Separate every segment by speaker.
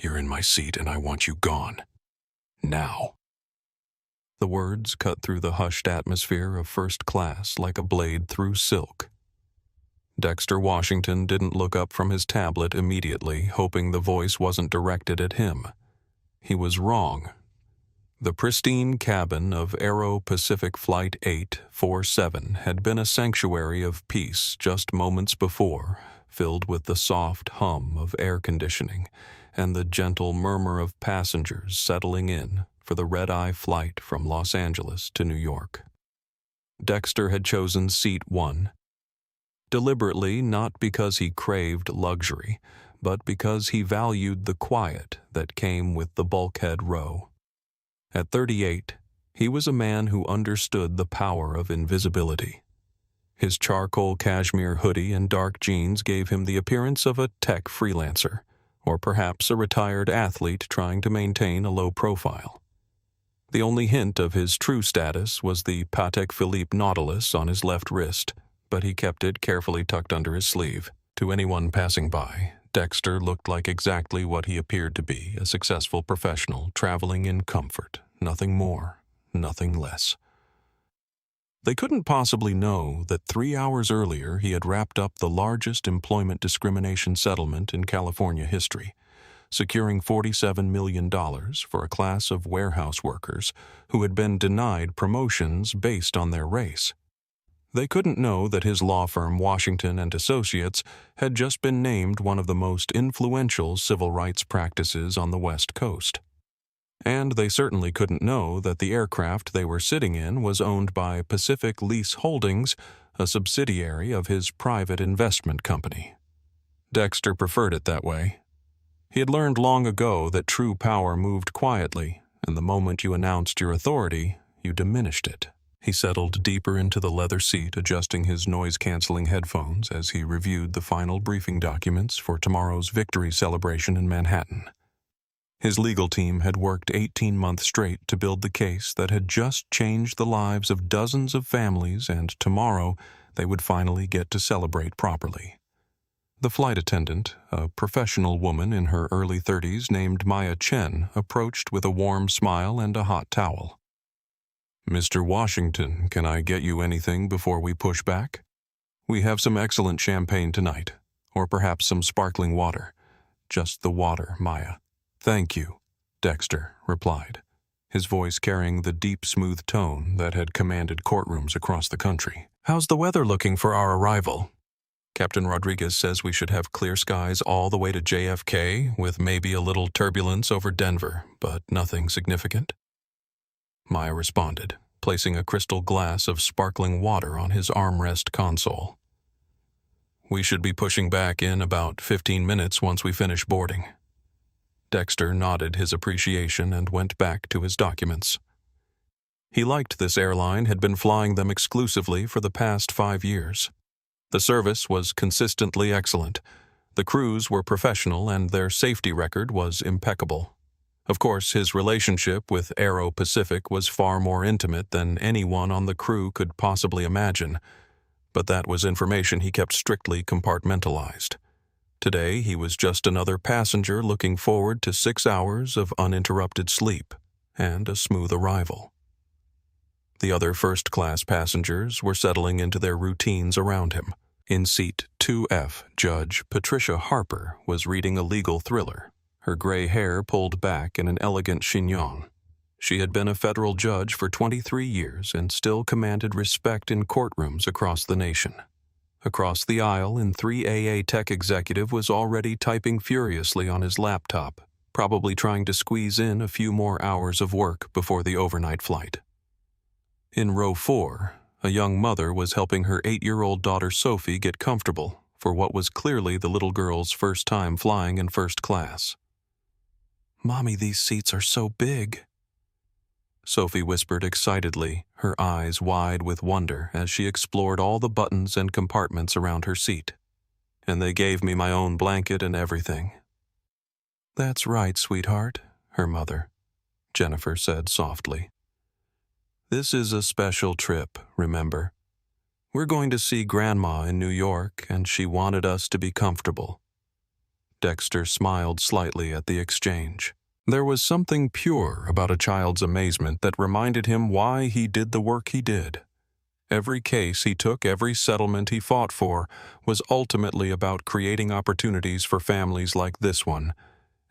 Speaker 1: You're in my seat and I want you gone. Now." The words cut through the hushed atmosphere of first class like a blade through silk. Dexter Washington didn't look up from his tablet immediately, hoping the voice wasn't directed at him. He was wrong. The pristine cabin of Aero Pacific Flight 847 had been a sanctuary of peace just moments before, filled with the soft hum of air conditioning and the gentle murmur of passengers settling in for the red-eye flight from Los Angeles to New York. Dexter had chosen seat 1. Deliberately, not because he craved luxury, but because he valued the quiet that came with the bulkhead row. At 38, he was a man who understood the power of invisibility. His charcoal cashmere hoodie and dark jeans gave him the appearance of a tech freelancer, or perhaps a retired athlete trying to maintain a low profile. The only hint of his true status was the Patek Philippe Nautilus on his left wrist, but he kept it carefully tucked under his sleeve. To anyone passing by, Dexter looked like exactly what he appeared to be, a successful professional traveling in comfort, nothing more, nothing less. They couldn't possibly know that 3 hours earlier he had wrapped up the largest employment discrimination settlement in California history, securing $47 million for a class of warehouse workers who had been denied promotions based on their race. They couldn't know that his law firm, Washington and Associates, had just been named one of the most influential civil rights practices on the West Coast. And they certainly couldn't know that the aircraft they were sitting in was owned by Pacific Lease Holdings, a subsidiary of his private investment company. Dexter preferred it that way. He had learned long ago that true power moved quietly, and the moment you announced your authority, you diminished it. He settled deeper into the leather seat, adjusting his noise-canceling headphones as he reviewed the final briefing documents for tomorrow's victory celebration in Manhattan. His legal team had worked 18 months straight to build the case that had just changed the lives of dozens of families, and tomorrow they would finally get to celebrate properly. The flight attendant, a professional woman in her early 30s named Maya Chen, approached with a warm smile and a hot towel. "Mr. Washington, can I get you anything before we push back? We have some excellent champagne tonight, or perhaps some sparkling water. Just the water, Maya." "Thank you," Dexter replied, his voice carrying the deep, smooth tone that had commanded courtrooms across the country. "How's the weather looking for our arrival?" "Captain Rodriguez says we should have clear skies all the way to JFK, with maybe a little turbulence over Denver, but nothing significant." Maya responded, placing a crystal glass of sparkling water on his armrest console. "We should be pushing back in about 15 minutes once we finish boarding." Dexter nodded his appreciation and went back to his documents. He liked this airline, had been flying them exclusively for the past 5 years. The service was consistently excellent. The crews were professional and their safety record was impeccable. Of course, his relationship with Aero Pacific was far more intimate than anyone on the crew could possibly imagine, but that was information he kept strictly compartmentalized. Today, he was just another passenger looking forward to 6 hours of uninterrupted sleep and a smooth arrival. The other first-class passengers were settling into their routines around him. In seat 2F, Judge Patricia Harper was reading a legal thriller, her gray hair pulled back in an elegant chignon. She had been a federal judge for 23 years and still commanded respect in courtrooms across the nation. Across the aisle, an 3AA tech executive was already typing furiously on his laptop, probably trying to squeeze in a few more hours of work before the overnight flight. In row 4, a young mother was helping her 8-year-old daughter Sophie get comfortable for what was clearly the little girl's first time flying in first class. "Mommy, these seats are so big," Sophie whispered excitedly, her eyes wide with wonder as she explored all the buttons and compartments around her seat. "And they gave me my own blanket and everything." "That's right, sweetheart," her mother, Jennifer, said softly. "This is a special trip, remember? We're going to see Grandma in New York, and she wanted us to be comfortable. Dexter smiled slightly at the exchange. There was something pure about a child's amazement that reminded him why he did the work he did. Every case he took, every settlement he fought for, was ultimately about creating opportunities for families like this one,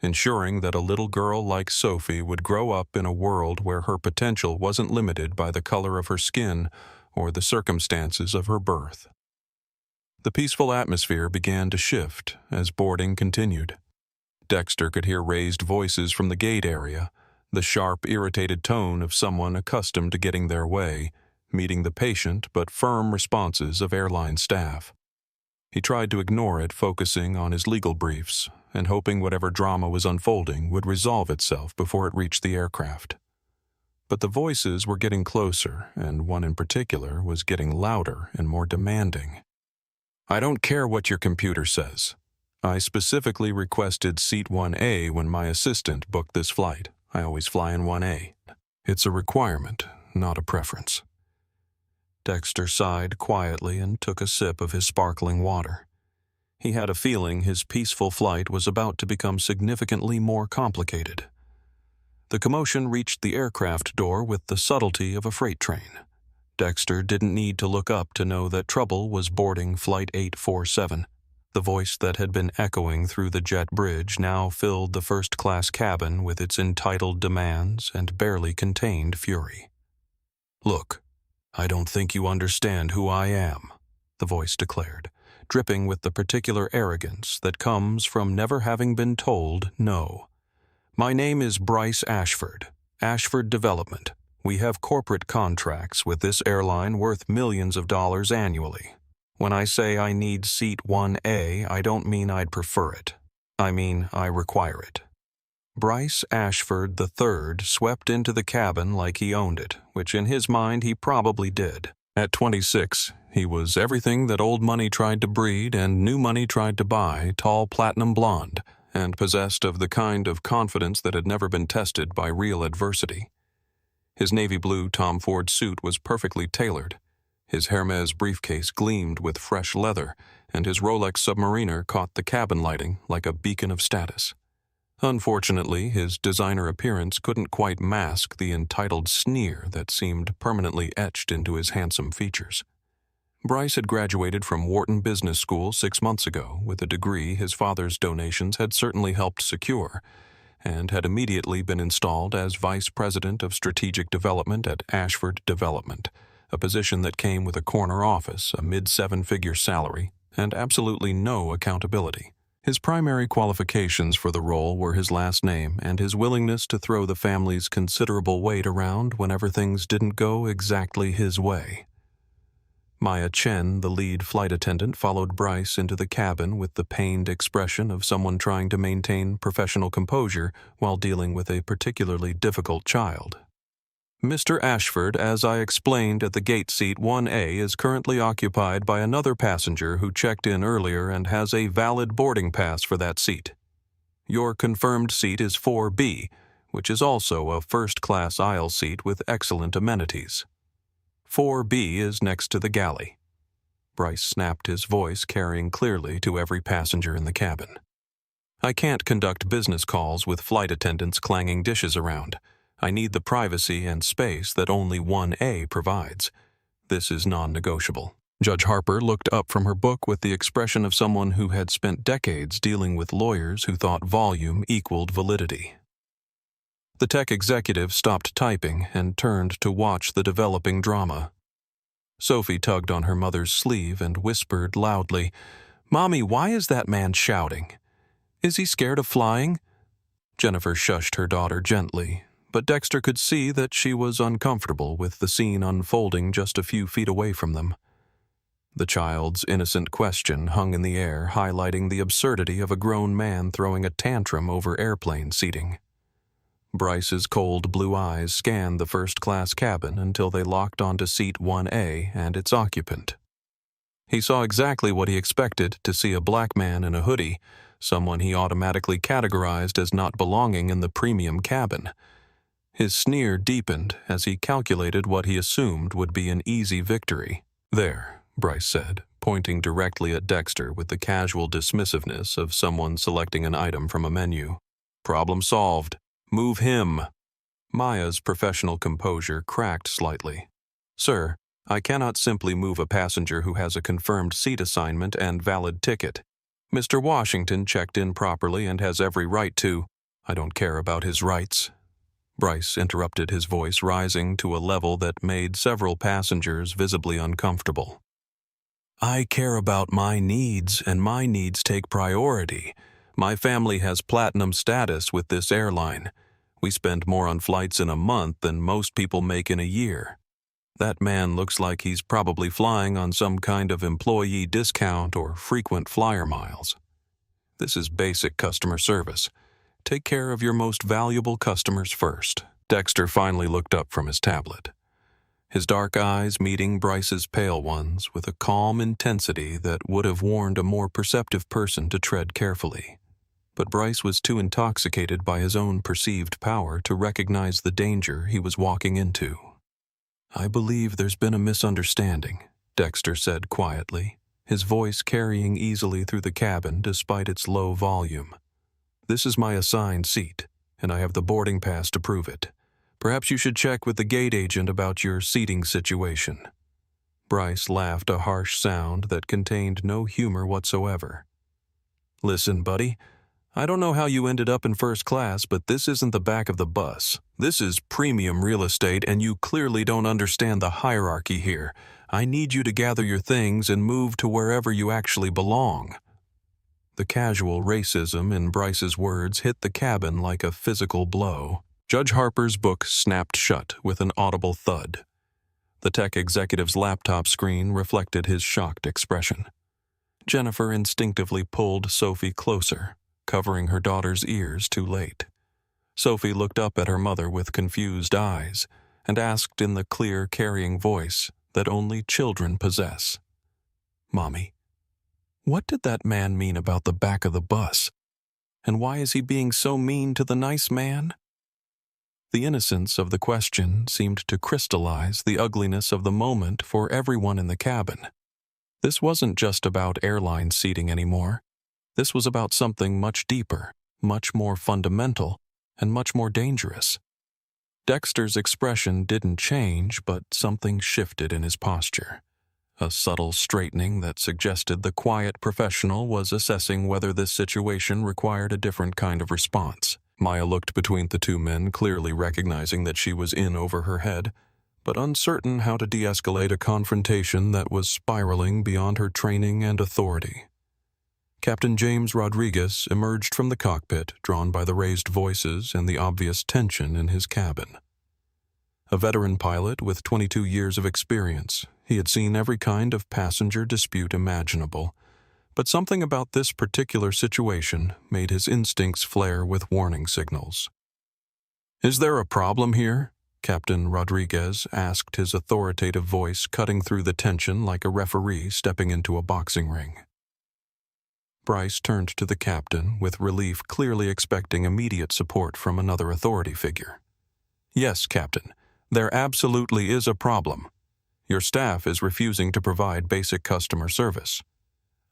Speaker 1: ensuring that a little girl like Sophie would grow up in a world where her potential wasn't limited by the color of her skin or the circumstances of her birth. The peaceful atmosphere began to shift as boarding continued. Dexter could hear raised voices from the gate area, the sharp, irritated tone of someone accustomed to getting their way, meeting the patient but firm responses of airline staff. He tried to ignore it, focusing on his legal briefs and hoping whatever drama was unfolding would resolve itself before it reached the aircraft. But the voices were getting closer, and one in particular was getting louder and more demanding. "I don't care what your computer says. I specifically requested seat 1A when my assistant booked this flight. I always fly in 1A. It's a requirement, not a preference." Dexter sighed quietly and took a sip of his sparkling water. He had a feeling his peaceful flight was about to become significantly more complicated. The commotion reached the aircraft door with the subtlety of a freight train. Dexter didn't need to look up to know that trouble was boarding Flight 847. The voice that had been echoing through the jet bridge now filled the first-class cabin with its entitled demands and barely contained fury. "Look, I don't think you understand who I am," the voice declared, dripping with the particular arrogance that comes from never having been told no. "My name is Bryce Ashford, Ashford Development. We have corporate contracts with this airline worth millions of dollars annually. When I say I need seat 1A, I don't mean I'd prefer it. I mean I require it." Bryce Ashford III swept into the cabin like he owned it, which in his mind he probably did. At 26, he was everything that old money tried to breed and new money tried to buy, tall platinum blonde, and possessed of the kind of confidence that had never been tested by real adversity. His navy blue Tom Ford suit was perfectly tailored. His Hermes briefcase gleamed with fresh leather, and his Rolex Submariner caught the cabin lighting like a beacon of status. Unfortunately, his designer appearance couldn't quite mask the entitled sneer that seemed permanently etched into his handsome features. Bryce had graduated from Wharton Business School 6 months ago with a degree his father's donations had certainly helped secure, and had immediately been installed as Vice President of Strategic Development at Ashford Development, a position that came with a corner office, a mid-seven-figure salary, and absolutely no accountability. His primary qualifications for the role were his last name and his willingness to throw the family's considerable weight around whenever things didn't go exactly his way. Maya Chen, the lead flight attendant, followed Bryce into the cabin with the pained expression of someone trying to maintain professional composure while dealing with a particularly difficult child. "Mr. Ashford, as I explained at the gate, seat 1A is currently occupied by another passenger who checked in earlier and has a valid boarding pass for that seat. Your confirmed seat is 4B, which is also a first-class aisle seat with excellent amenities. 4B is next to the galley." Bryce snapped his voice, carrying clearly to every passenger in the cabin. "I can't conduct business calls with flight attendants clanging dishes around. I need the privacy and space that only 1A provides. This is non-negotiable." Judge Harper looked up from her book with the expression of someone who had spent decades dealing with lawyers who thought volume equaled validity. The tech executive stopped typing and turned to watch the developing drama. Sophie tugged on her mother's sleeve and whispered loudly, "Mommy, why is that man shouting? Is he scared of flying?" Jennifer shushed her daughter gently, but Dexter could see that she was uncomfortable with the scene unfolding just a few feet away from them. The child's innocent question hung in the air, highlighting the absurdity of a grown man throwing a tantrum over airplane seating. Bryce's cold blue eyes scanned the first-class cabin until they locked onto seat 1A and its occupant. He saw exactly what he expected to see: a black man in a hoodie, someone he automatically categorized as not belonging in the premium cabin. His sneer deepened as he calculated what he assumed would be an easy victory. There, Bryce said, pointing directly at Dexter with the casual dismissiveness of someone selecting an item from a menu. Problem solved. Move him. Maya's professional composure cracked slightly. Sir, I cannot simply move a passenger who has a confirmed seat assignment and valid ticket. Mr. Washington checked in properly and has every right to— I don't care about his rights. Bryce interrupted, his voice rising to a level that made several passengers visibly uncomfortable. I care about my needs, and my needs take priority. My family has platinum status with this airline. We spend more on flights in a month than most people make in a year. That man looks like he's probably flying on some kind of employee discount or frequent flyer miles. This is basic customer service. Take care of your most valuable customers first. Dexter finally looked up from his tablet, his dark eyes meeting Bryce's pale ones with a calm intensity that would have warned a more perceptive person to tread carefully. But Bryce was too intoxicated by his own perceived power to recognize the danger he was walking into. I believe there's been a misunderstanding, Dexter said quietly, his voice carrying easily through the cabin despite its low volume. This is my assigned seat, and I have the boarding pass to prove it. Perhaps you should check with the gate agent about your seating situation. Bryce laughed, a harsh sound that contained no humor whatsoever. Listen, buddy, I don't know how you ended up in first class, but this isn't the back of the bus. This is premium real estate, and you clearly don't understand the hierarchy here. I need you to gather your things and move to wherever you actually belong. The casual racism in Bryce's words hit the cabin like a physical blow. Judge Harper's book snapped shut with an audible thud. The tech executive's laptop screen reflected his shocked expression. Jennifer instinctively pulled Sophie closer, covering her daughter's ears too late. Sophie looked up at her mother with confused eyes and asked in the clear, carrying voice that only children possess, Mommy, what did that man mean about the back of the bus? And why is he being so mean to the nice man? The innocence of the question seemed to crystallize the ugliness of the moment for everyone in the cabin. This wasn't just about airline seating anymore. This was about something much deeper, much more fundamental, and much more dangerous. Dexter's expression didn't change, but something shifted in his posture. A subtle straightening that suggested the quiet professional was assessing whether this situation required a different kind of response. Maya looked between the two men, clearly recognizing that she was in over her head, but uncertain how to de-escalate a confrontation that was spiraling beyond her training and authority. Captain James Rodriguez emerged from the cockpit, drawn by the raised voices and the obvious tension in his cabin. A veteran pilot with 22 years of experience, he had seen every kind of passenger dispute imaginable, but something about this particular situation made his instincts flare with warning signals. Is there a problem here? Captain Rodriguez asked, his authoritative voice cutting through the tension like a referee stepping into a boxing ring. Bryce turned to the captain with relief, clearly expecting immediate support from another authority figure. Yes, Captain, there absolutely is a problem. Your staff is refusing to provide basic customer service.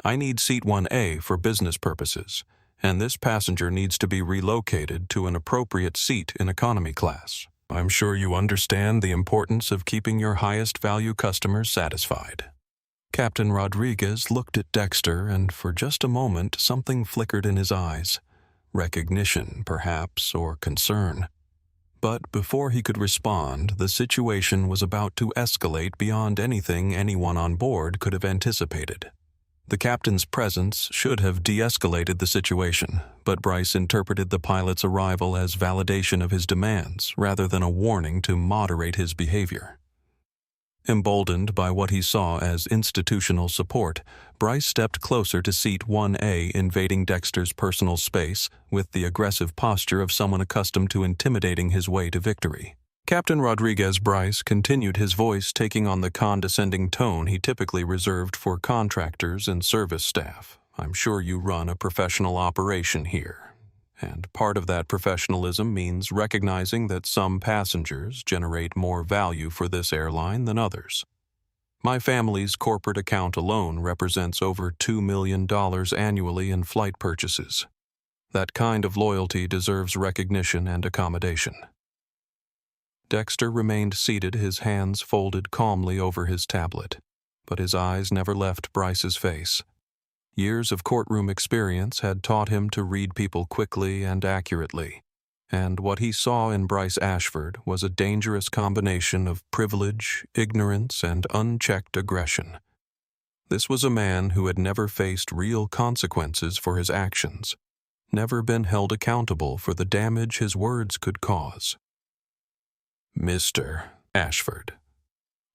Speaker 1: I need seat 1A for business purposes, and this passenger needs to be relocated to an appropriate seat in economy class. I'm sure you understand the importance of keeping your highest value customers satisfied. Captain Rodriguez looked at Dexter, and for just a moment something flickered in his eyes. Recognition, perhaps, or concern. But before he could respond, the situation was about to escalate beyond anything anyone on board could have anticipated. The captain's presence should have de-escalated the situation, but Bryce interpreted the pilot's arrival as validation of his demands rather than a warning to moderate his behavior. Emboldened by what he saw as institutional support, Bryce stepped closer to seat 1A, invading Dexter's personal space with the aggressive posture of someone accustomed to intimidating his way to victory. Captain Rodriguez Bryce continued, his voice taking on the condescending tone he typically reserved for contractors and service staff. I'm sure you run a professional operation here, and part of that professionalism means recognizing that some passengers generate more value for this airline than others. My family's corporate account alone represents over $2 million annually in flight purchases. That kind of loyalty deserves recognition and accommodation." Dexter remained seated, his hands folded calmly over his tablet, but his eyes never left Bryce's face. Years of courtroom experience had taught him to read people quickly and accurately, and what he saw in Bryce Ashford was a dangerous combination of privilege, ignorance, and unchecked aggression. This was a man who had never faced real consequences for his actions, never been held accountable for the damage his words could cause. "Mr. Ashford,"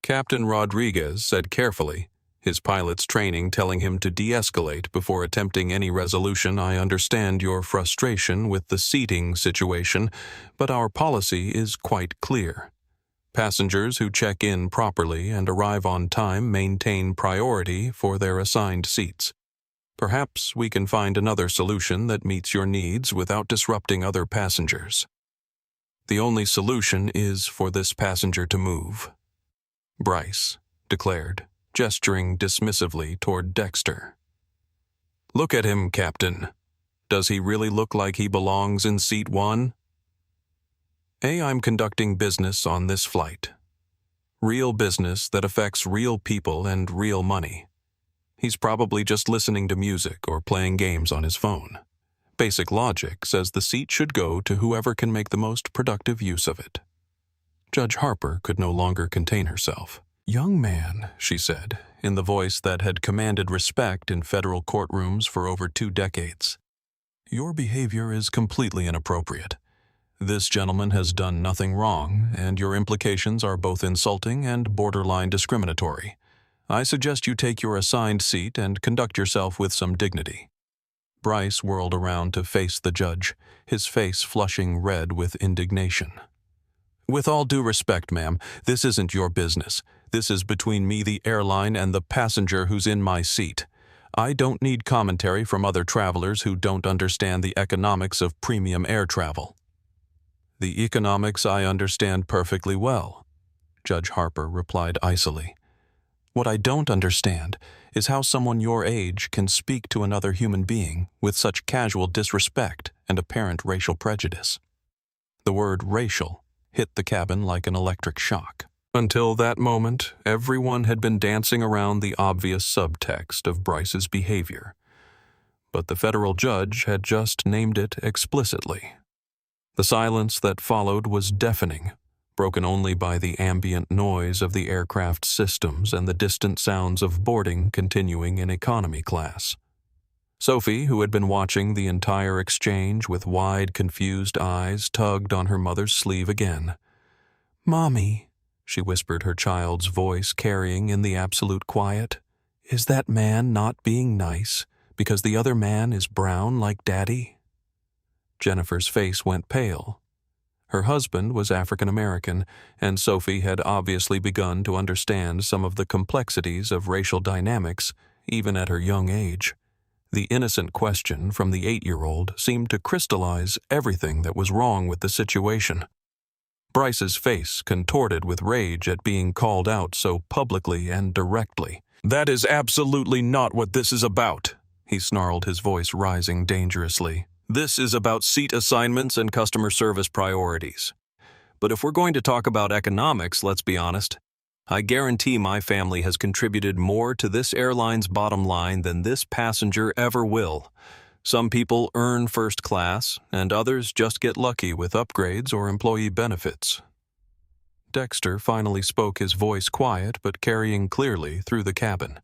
Speaker 1: Captain Rodriguez said carefully, his pilot's training telling him to de-escalate before attempting any resolution. "I understand your frustration with the seating situation, but our policy is quite clear. Passengers who check in properly and arrive on time maintain priority for their assigned seats. Perhaps we can find another solution that meets your needs without disrupting other passengers. The only solution is for this passenger to move," Bryce declared, gesturing dismissively toward Dexter. "Look at him, Captain. Does he really look like he belongs in seat 1? I'm conducting business on this flight. Real business that affects real people and real money. He's probably just listening to music or playing games on his phone. Basic logic says the seat should go to whoever can make the most productive use of it." Judge Harper could no longer contain herself. "Young man," she said, in the voice that had commanded respect in federal courtrooms for over 2 decades, "your behavior is completely inappropriate. This gentleman has done nothing wrong, and your implications are both insulting and borderline discriminatory. I suggest you take your assigned seat and conduct yourself with some dignity." Bryce whirled around to face the judge, his face flushing red with indignation. "With all due respect, ma'am, this isn't your business. This is between me, the airline, and the passenger who's in my seat. I don't need commentary from other travelers who don't understand the economics of premium air travel." "The economics I understand perfectly well," Judge Harper replied icily. "What I don't understand is how someone your age can speak to another human being with such casual disrespect and apparent racial prejudice." The word racial hit the cabin like an electric shock. Until that moment, everyone had been dancing around the obvious subtext of Bryce's behavior. But the federal judge had just named it explicitly. The silence that followed was deafening, broken only by the ambient noise of the aircraft systems and the distant sounds of boarding continuing in economy class. Sophie, who had been watching the entire exchange with wide, confused eyes, tugged on her mother's sleeve again. "Mommy," she whispered, her child's voice carrying in the absolute quiet, "is that man not being nice because the other man is brown like Daddy?" Jennifer's face went pale. Her husband was African American, and Sophie had obviously begun to understand some of the complexities of racial dynamics, even at her young age. The innocent question from the 8-year-old seemed to crystallize everything that was wrong with the situation. Bryce's face contorted with rage at being called out so publicly and directly. "That is absolutely not what this is about," he snarled, his voice rising dangerously. "This is about seat assignments and customer service priorities. But if we're going to talk about economics, let's be honest. I guarantee my family has contributed more to this airline's bottom line than this passenger ever will. Some people earn first class, and others just get lucky with upgrades or employee benefits." Dexter finally spoke, his voice quiet but carrying clearly through the cabin.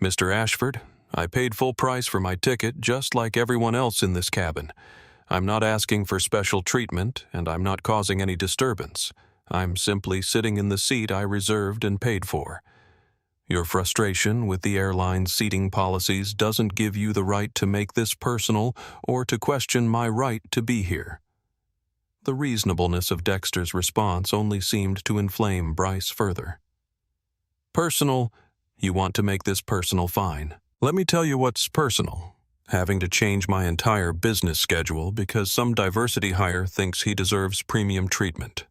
Speaker 1: "Mr. Ashford, I paid full price for my ticket just like everyone else in this cabin. I'm not asking for special treatment, and I'm not causing any disturbance. I'm simply sitting in the seat I reserved and paid for. Your frustration with the airline's seating policies doesn't give you the right to make this personal or to question my right to be here." The reasonableness of Dexter's response only seemed to inflame Bryce further. "Personal? You want to make this personal? Fine. Let me tell you what's personal. Having to change my entire business schedule because some diversity hire thinks he deserves premium treatment.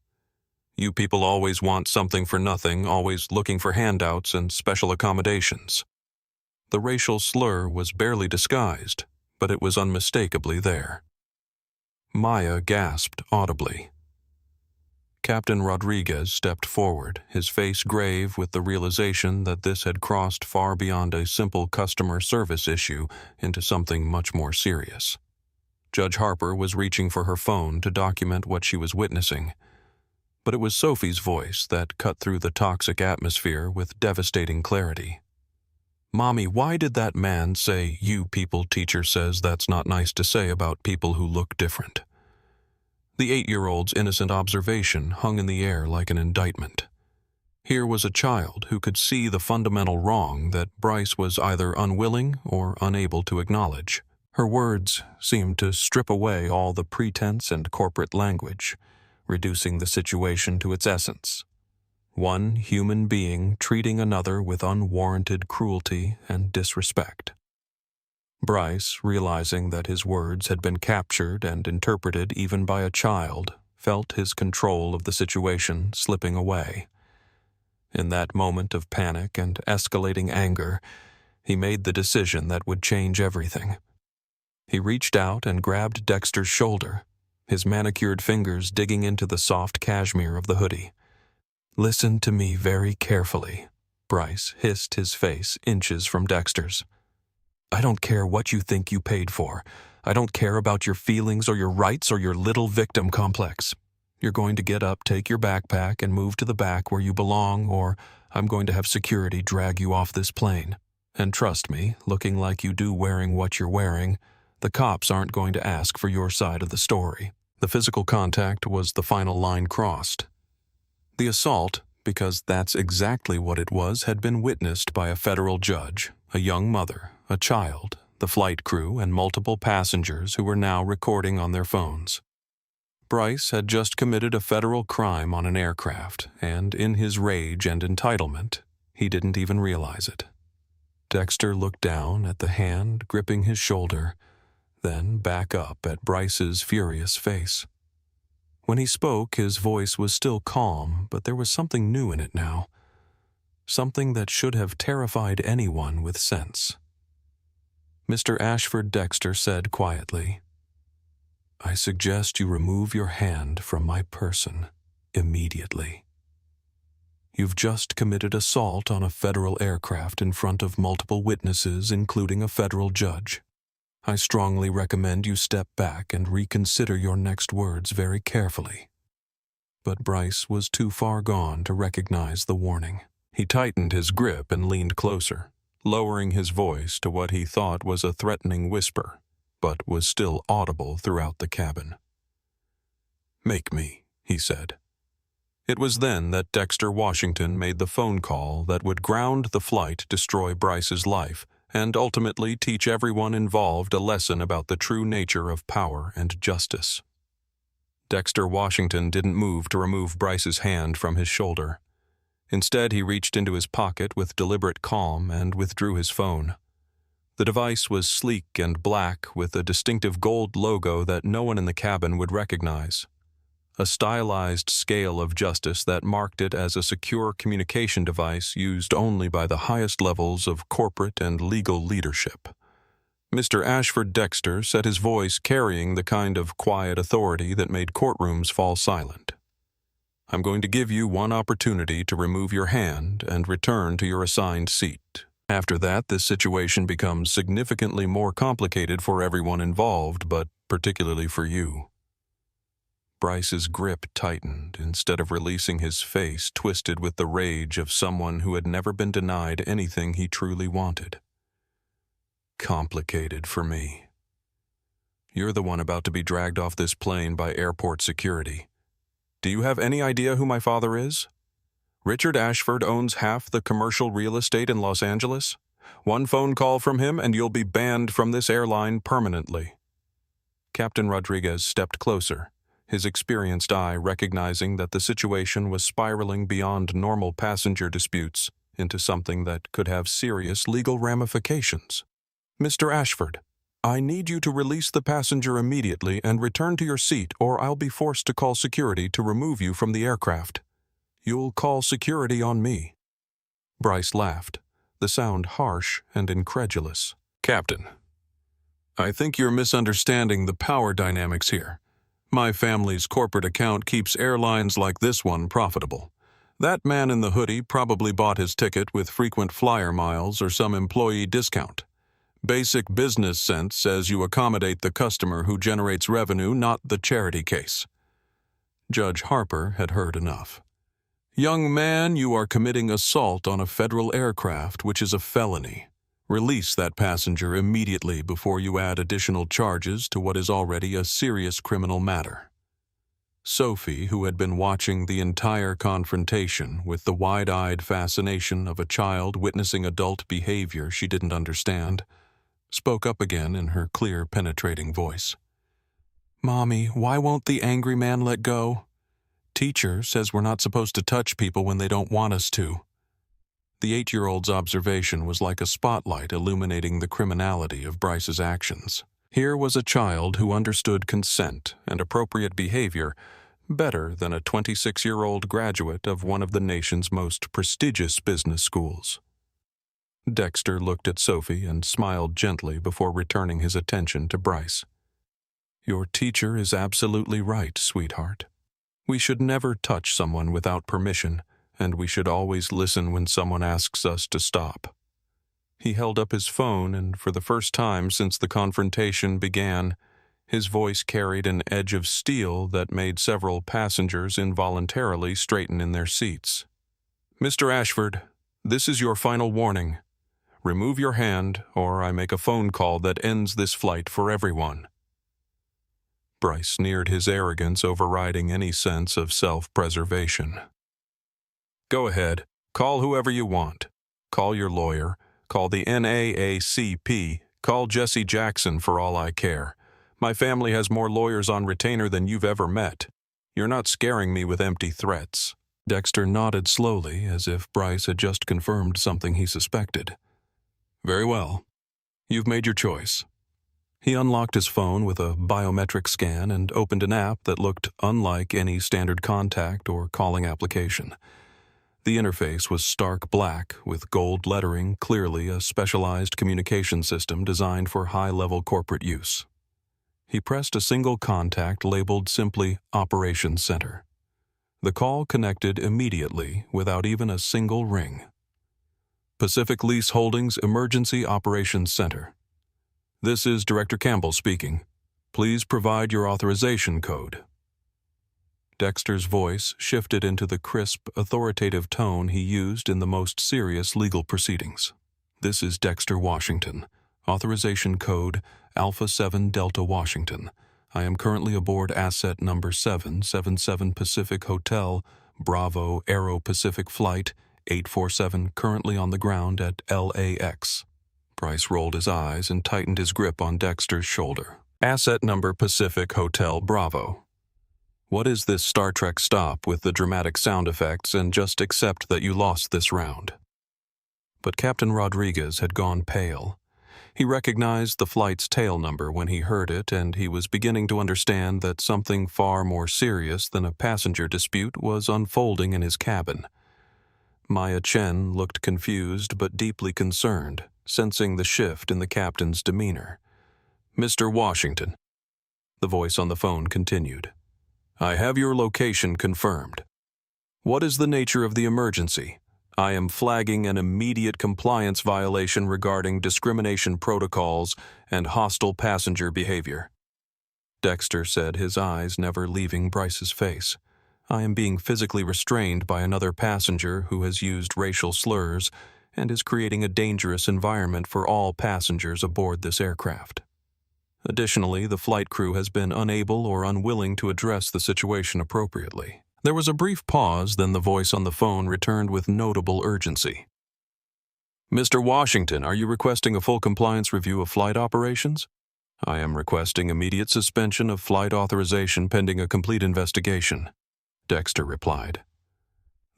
Speaker 1: You people always want something for nothing, always looking for handouts and special accommodations." The racial slur was barely disguised, but it was unmistakably there. Maya gasped audibly. Captain Rodriguez stepped forward, his face grave with the realization that this had crossed far beyond a simple customer service issue into something much more serious. Judge Harper was reaching for her phone to document what she was witnessing, but it was Sophie's voice that cut through the toxic atmosphere with devastating clarity. "Mommy, why did that man say, 'You people,' teacher says that's not nice to say about people who look different?" The 8-year-old's innocent observation hung in the air like an indictment. Here was a child who could see the fundamental wrong that Bryce was either unwilling or unable to acknowledge. Her words seemed to strip away all the pretense and corporate language, reducing the situation to its essence. One human being treating another with unwarranted cruelty and disrespect. Bryce, realizing that his words had been captured and interpreted even by a child, felt his control of the situation slipping away. In that moment of panic and escalating anger, he made the decision that would change everything. He reached out and grabbed Dexter's shoulder, his manicured fingers digging into the soft cashmere of the hoodie. "Listen to me very carefully," Bryce hissed, his face inches from Dexter's. "I don't care what you think you paid for. I don't care about your feelings or your rights or your little victim complex. You're going to get up, take your backpack, and move to the back where you belong, or I'm going to have security drag you off this plane. And trust me, looking like you do wearing what you're wearing, the cops aren't going to ask for your side of the story." The physical contact was the final line crossed. The assault, because that's exactly what it was, had been witnessed by a federal judge, a young mother, a child, the flight crew, and multiple passengers who were now recording on their phones. Bryce had just committed a federal crime on an aircraft, and in his rage and entitlement, he didn't even realize it. Dexter looked down at the hand gripping his shoulder, then back up at Bryce's furious face. When he spoke, his voice was still calm, but there was something new in it now. Something that should have terrified anyone with sense. Mr. Ashford Dexter said quietly, "I suggest you remove your hand from my person immediately. You've just committed assault on a federal aircraft in front of multiple witnesses, including a federal judge. I strongly recommend you step back and reconsider your next words very carefully." But Bryce was too far gone to recognize the warning. He tightened his grip and leaned closer, lowering his voice to what he thought was a threatening whisper, but was still audible throughout the cabin. "Make me," he said. It was then that Dexter Washington made the phone call that would ground the flight, destroy Bryce's life, and ultimately teach everyone involved a lesson about the true nature of power and justice. Dexter Washington didn't move to remove Bryce's hand from his shoulder. Instead, he reached into his pocket with deliberate calm and withdrew his phone. The device was sleek and black with a distinctive gold logo that no one in the cabin would recognize. A stylized scale of justice that marked it as a secure communication device used only by the highest levels of corporate and legal leadership. Mr. Ashford Dexter set his voice carrying the kind of quiet authority that made courtrooms fall silent. "I'm going to give you one opportunity to remove your hand and return to your assigned seat. After that, this situation becomes significantly more complicated for everyone involved, but particularly for you." Bryce's grip tightened. Instead of releasing, his face twisted with the rage of someone who had never been denied anything he truly wanted. "Complicated for me. You're the one about to be dragged off this plane by airport security. Do you have any idea who my father is? Richard Ashford owns half the commercial real estate in Los Angeles. One phone call from him and you'll be banned from this airline permanently." Captain Rodriguez stepped closer, his experienced eye recognizing that the situation was spiraling beyond normal passenger disputes into something that could have serious legal ramifications. "Mr. Ashford, I need you to release the passenger immediately and return to your seat, or I'll be forced to call security to remove you from the aircraft." You'll call security on me." Bryce laughed, the sound harsh and incredulous. "Captain, I think you're misunderstanding the power dynamics here. My family's corporate account keeps airlines like this one profitable. That man in the hoodie probably bought his ticket with frequent flyer miles or some employee discount. Basic business sense says you accommodate the customer who generates revenue, not the charity case." Judge Harper had heard enough. "Young man, you are committing assault on a federal aircraft, which is a felony. Release that passenger immediately before you add additional charges to what is already a serious criminal matter." Sophie, who had been watching the entire confrontation with the wide-eyed fascination of a child witnessing adult behavior she didn't understand, spoke up again in her clear, penetrating voice. "Mommy, why won't the angry man let go? Teacher says we're not supposed to touch people when they don't want us to." The 8-year-old's observation was like a spotlight illuminating the criminality of Bryce's actions. Here was a child who understood consent and appropriate behavior better than a 26-year-old graduate of one of the nation's most prestigious business schools. Dexter looked at Sophie and smiled gently before returning his attention to Bryce. "Your teacher is absolutely right, sweetheart. We should never touch someone without permission, and we should always listen when someone asks us to stop." He held up his phone, and for the first time since the confrontation began, his voice carried an edge of steel that made several passengers involuntarily straighten in their seats. "Mr. Ashford, this is your final warning. Remove your hand, or I make a phone call that ends this flight for everyone." Bryce sneered, his arrogance overriding any sense of self-preservation. "Go ahead. Call whoever you want. Call your lawyer. Call the NAACP. Call Jesse Jackson for all I care. My family has more lawyers on retainer than you've ever met. You're not scaring me with empty threats." Dexter nodded slowly, as if Bryce had just confirmed something he suspected. "Very well. You've made your choice." He unlocked his phone with a biometric scan and opened an app that looked unlike any standard contact or calling application. The interface was stark black, with gold lettering, clearly a specialized communication system designed for high-level corporate use. He pressed a single contact labeled simply Operations Center. The call connected immediately without even a single ring. "Pacific Lease Holdings Emergency Operations Center. This is Director Campbell speaking. Please provide your authorization code." Dexter's voice shifted into the crisp, authoritative tone he used in the most serious legal proceedings. "This is Dexter Washington. Authorization code Alpha 7 Delta Washington. I am currently aboard asset number 777 Pacific Hotel, Bravo Aero Pacific Flight 847, currently on the ground at LAX." Bryce rolled his eyes and tightened his grip on Dexter's shoulder. "Asset number Pacific Hotel Bravo. What is this Star Trek stop with the dramatic sound effects, and just accept that you lost this round?" But Captain Rodriguez had gone pale. He recognized the flight's tail number when he heard it, and he was beginning to understand that something far more serious than a passenger dispute was unfolding in his cabin. Maya Chen looked confused but deeply concerned, sensing the shift in the captain's demeanor. "Mr. Washington," the voice on the phone continued, "I have your location confirmed. What is the nature of the emergency? I am flagging an immediate compliance violation regarding discrimination protocols and hostile passenger behavior." Dexter said, his eyes never leaving Bryce's face. "I am being physically restrained by another passenger who has used racial slurs and is creating a dangerous environment for all passengers aboard this aircraft. Additionally, the flight crew has been unable or unwilling to address the situation appropriately." There was a brief pause, then the voice on the phone returned with notable urgency. "Mr. Washington, are you requesting a full compliance review of flight operations?" "I am requesting immediate suspension of flight authorization pending a complete investigation," Dexter replied.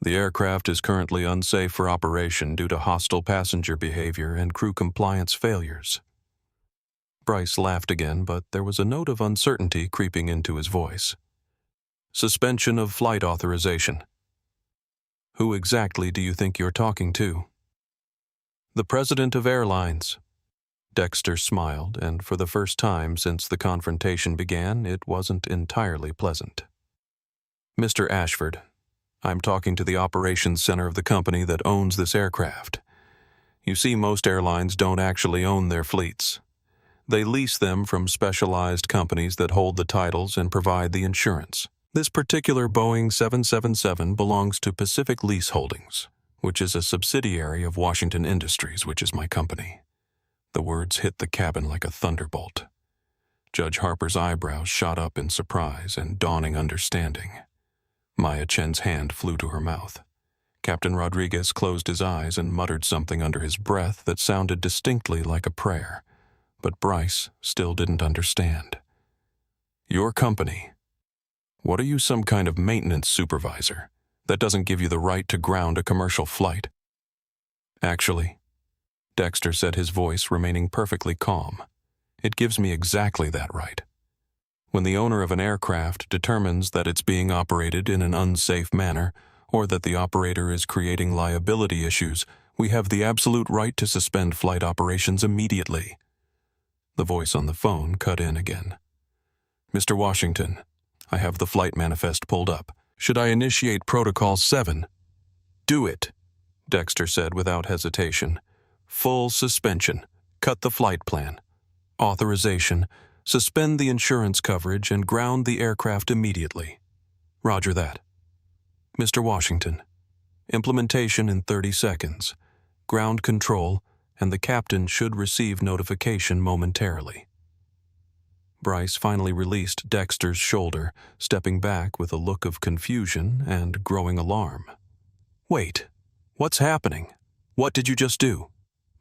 Speaker 1: "The aircraft is currently unsafe for operation due to hostile passenger behavior and crew compliance failures." Bryce laughed again, but there was a note of uncertainty creeping into his voice. "Suspension of flight authorization." Who exactly do you think you're talking to? The president of airlines. Dexter smiled, and for the first time since the confrontation began, it wasn't entirely pleasant. Mr. Ashford, I'm talking to the operations center of the company that owns this aircraft. You see, most airlines don't actually own their fleets. They lease them from specialized companies that hold the titles and provide the insurance. This particular Boeing 777 belongs to Pacific Lease Holdings, which is a subsidiary of Washington Industries, which is my company. The words hit the cabin like a thunderbolt. Judge Harper's eyebrows shot up in surprise and dawning understanding. Maya Chen's hand flew to her mouth. Captain Rodriguez closed his eyes and muttered something under his breath that sounded distinctly like a prayer, but Bryce still didn't understand. Your company? What are you, some kind of maintenance supervisor? That doesn't give you the right to ground a commercial flight. Actually, Dexter said, his voice remaining perfectly calm, it gives me exactly that right. When the owner of an aircraft determines that it's being operated in an unsafe manner, or that the operator is creating liability issues, we have the absolute right to suspend flight operations immediately. The voice on the phone cut in again. Mr. Washington, I have the flight manifest pulled up. Should I initiate Protocol 7? Do it, Dexter said without hesitation. Full suspension. Cut the flight plan. Authorization. Suspend the insurance coverage and ground the aircraft immediately. Roger that. Mr. Washington, implementation in 30 seconds. Ground control, and the captain should receive notification momentarily. Bryce finally released Dexter's shoulder, stepping back with a look of confusion and growing alarm. Wait, what's happening? What did you just do?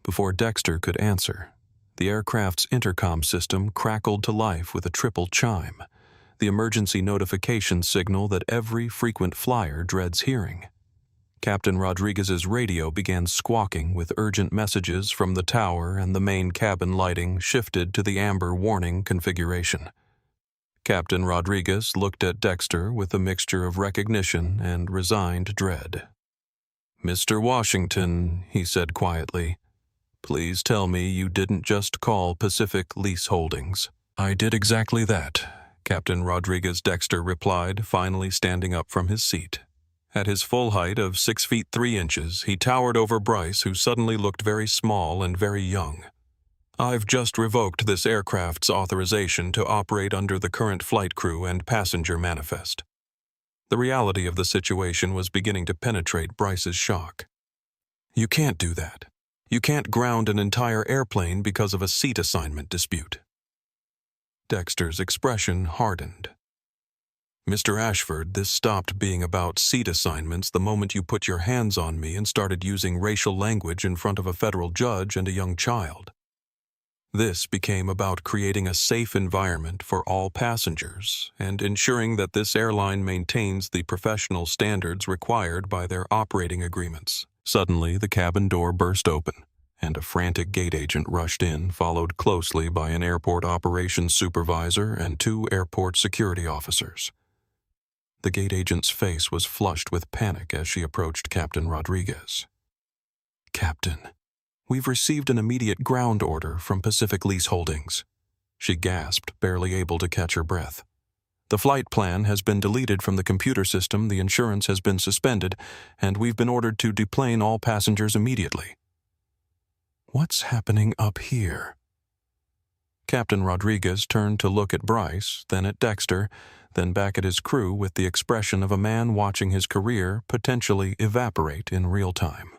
Speaker 1: Before Dexter could answer, the aircraft's intercom system crackled to life with a triple chime, the emergency notification signal that every frequent flyer dreads hearing. Captain Rodriguez's radio began squawking with urgent messages from the tower, and the main cabin lighting shifted to the amber warning configuration. Captain Rodriguez looked at Dexter with a mixture of recognition and resigned dread. Mr. Washington, he said quietly, please tell me you didn't just call Pacific Lease Holdings. I did exactly that, Captain Rodriguez Dexter replied, finally standing up from his seat. At his full height of 6 feet 3 inches, he towered over Bryce, who suddenly looked very small and very young. I've just revoked this aircraft's authorization to operate under the current flight crew and passenger manifest. The reality of the situation was beginning to penetrate Bryce's shock. You can't do that. You can't ground an entire airplane because of a seat assignment dispute. Dexter's expression hardened. Mr. Ashford, this stopped being about seat assignments the moment you put your hands on me and started using racial language in front of a federal judge and a young child. This became about creating a safe environment for all passengers and ensuring that this airline maintains the professional standards required by their operating agreements. Suddenly, the cabin door burst open, and a frantic gate agent rushed in, followed closely by an airport operations supervisor and 2 airport security officers. The gate agent's face was flushed with panic as she approached Captain Rodriguez. Captain, we've received an immediate ground order from Pacific Lease Holdings. She gasped, barely able to catch her breath. The flight plan has been deleted from the computer system, the insurance has been suspended, and we've been ordered to deplane all passengers immediately. What's happening up here? Captain Rodriguez turned to look at Bryce, then at Dexter, then back at his crew with the expression of a man watching his career potentially evaporate in real time.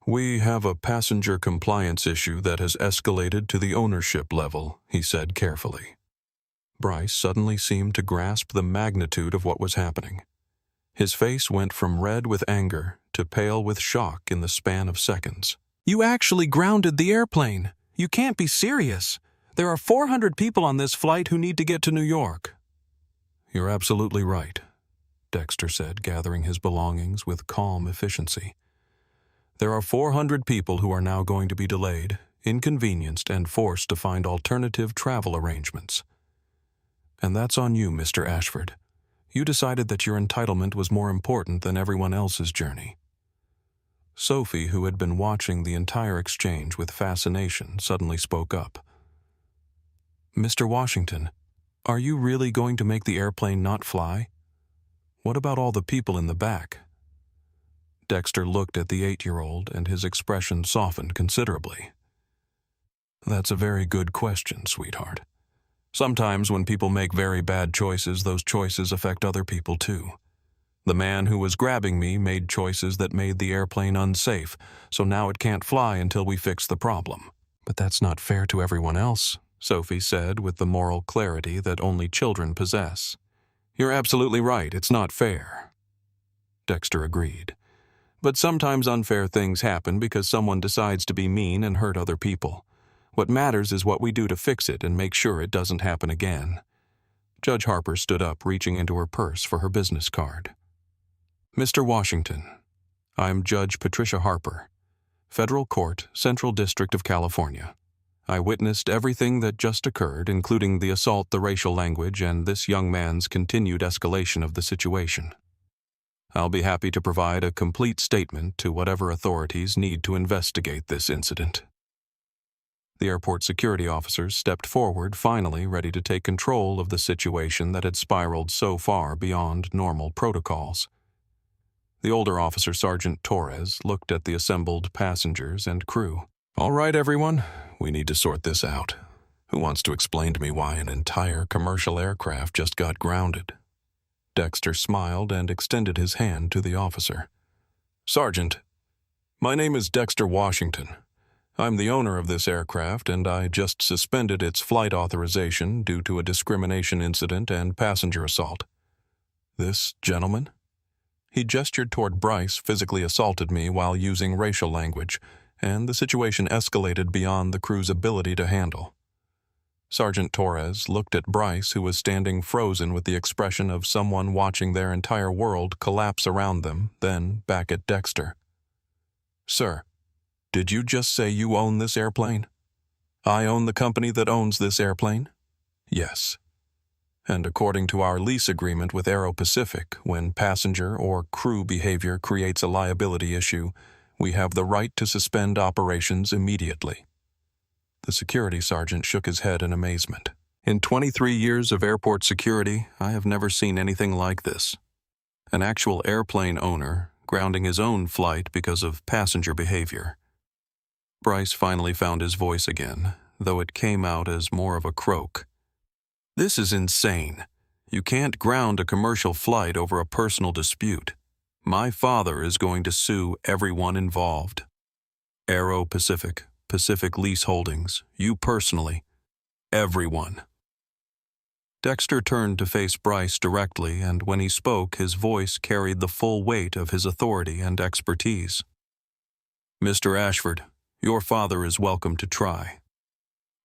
Speaker 1: We have a passenger compliance issue that has escalated to the ownership level, he said carefully. Bryce suddenly seemed to grasp the magnitude of what was happening. His face went from red with anger to pale with shock in the span of seconds. You actually grounded the airplane. You can't be serious. There are 400 people on this flight who need to get to New York. You're absolutely right, Dexter said, gathering his belongings with calm efficiency. There are 400 people who are now going to be delayed, inconvenienced, and forced to find alternative travel arrangements. And that's on you, Mr. Ashford. You decided that your entitlement was more important than everyone else's journey. Sophie, who had been watching the entire exchange with fascination, suddenly spoke up. Mr. Washington, are you really going to make the airplane not fly? What about all the people in the back? Dexter looked at the 8-year-old, and his expression softened considerably. That's a very good question, sweetheart. Sometimes when people make very bad choices, those choices affect other people too. The man who was grabbing me made choices that made the airplane unsafe, so now it can't fly until we fix the problem. But that's not fair to everyone else, Sophie said with the moral clarity that only children possess. You're absolutely right, it's not fair. Dexter agreed. But sometimes unfair things happen because someone decides to be mean and hurt other people. What matters is what we do to fix it and make sure it doesn't happen again. Judge Harper stood up, reaching into her purse for her business card. Mr. Washington, I'm Judge Patricia Harper, Federal Court, Central District of California. I witnessed everything that just occurred, including the assault, the racial language, and this young man's continued escalation of the situation. I'll be happy to provide a complete statement to whatever authorities need to investigate this incident. The airport security officers stepped forward, finally ready to take control of the situation that had spiraled so far beyond normal protocols. The older officer, Sergeant Torres, looked at the assembled passengers and crew. All right, everyone, we need to sort this out. Who wants to explain to me why an entire commercial aircraft just got grounded? Dexter smiled and extended his hand to the officer. Sergeant, my name is Dexter Washington. I'm the owner of this aircraft, and I just suspended its flight authorization due to a discrimination incident and passenger assault. This gentleman? He gestured toward Bryce, physically assaulted me while using racial language, and the situation escalated beyond the crew's ability to handle. Sergeant Torres looked at Bryce, who was standing frozen with the expression of someone watching their entire world collapse around them, then back at Dexter. Sir, did you just say you own this airplane? I own the company that owns this airplane? Yes. And according to our lease agreement with Aero Pacific, when passenger or crew behavior creates a liability issue, we have the right to suspend operations immediately. The security sergeant shook his head in amazement. In 23 years of airport security, I have never seen anything like this. An actual airplane owner grounding his own flight because of passenger behavior. Bryce finally found his voice again, though it came out as more of a croak. This is insane. You can't ground a commercial flight over a personal dispute. My father is going to sue everyone involved. Aero Pacific, Pacific Lease Holdings, you personally, everyone. Dexter turned to face Bryce directly, and when he spoke, his voice carried the full weight of his authority and expertise. Mr. Ashford, your father is welcome to try.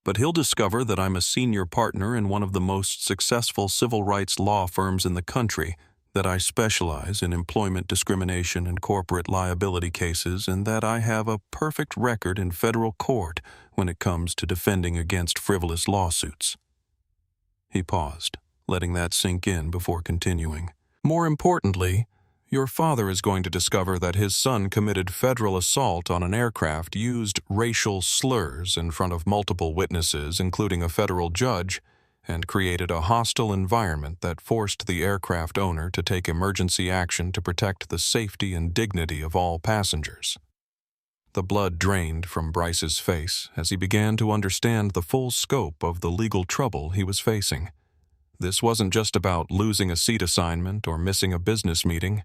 Speaker 1: But he'll discover that I'm a senior partner in one of the most successful civil rights law firms in the country, that I specialize in employment discrimination and corporate liability cases, and that I have a perfect record in federal court when it comes to defending against frivolous lawsuits. He paused, letting that sink in before continuing. More importantly, your father is going to discover that his son committed federal assault on an aircraft, used racial slurs in front of multiple witnesses, including a federal judge, and created a hostile environment that forced the aircraft owner to take emergency action to protect the safety and dignity of all passengers. The blood drained from Bryce's face as he began to understand the full scope of the legal trouble he was facing. This wasn't just about losing a seat assignment or missing a business meeting.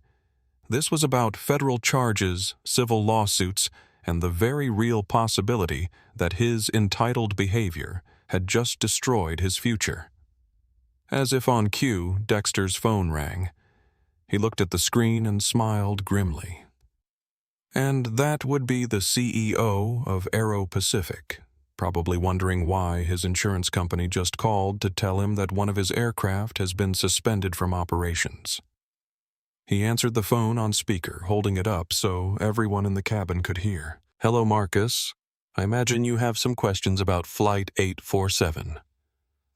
Speaker 1: This was about federal charges, civil lawsuits, and the very real possibility that his entitled behavior had just destroyed his future. As if on cue, Dexter's phone rang. He looked at the screen and smiled grimly. And that would be the CEO of Aero Pacific, probably wondering why his insurance company just called to tell him that one of his aircraft has been suspended from operations. He answered the phone on speaker, holding it up so everyone in the cabin could hear. Hello, Marcus. I imagine you have some questions about Flight 847.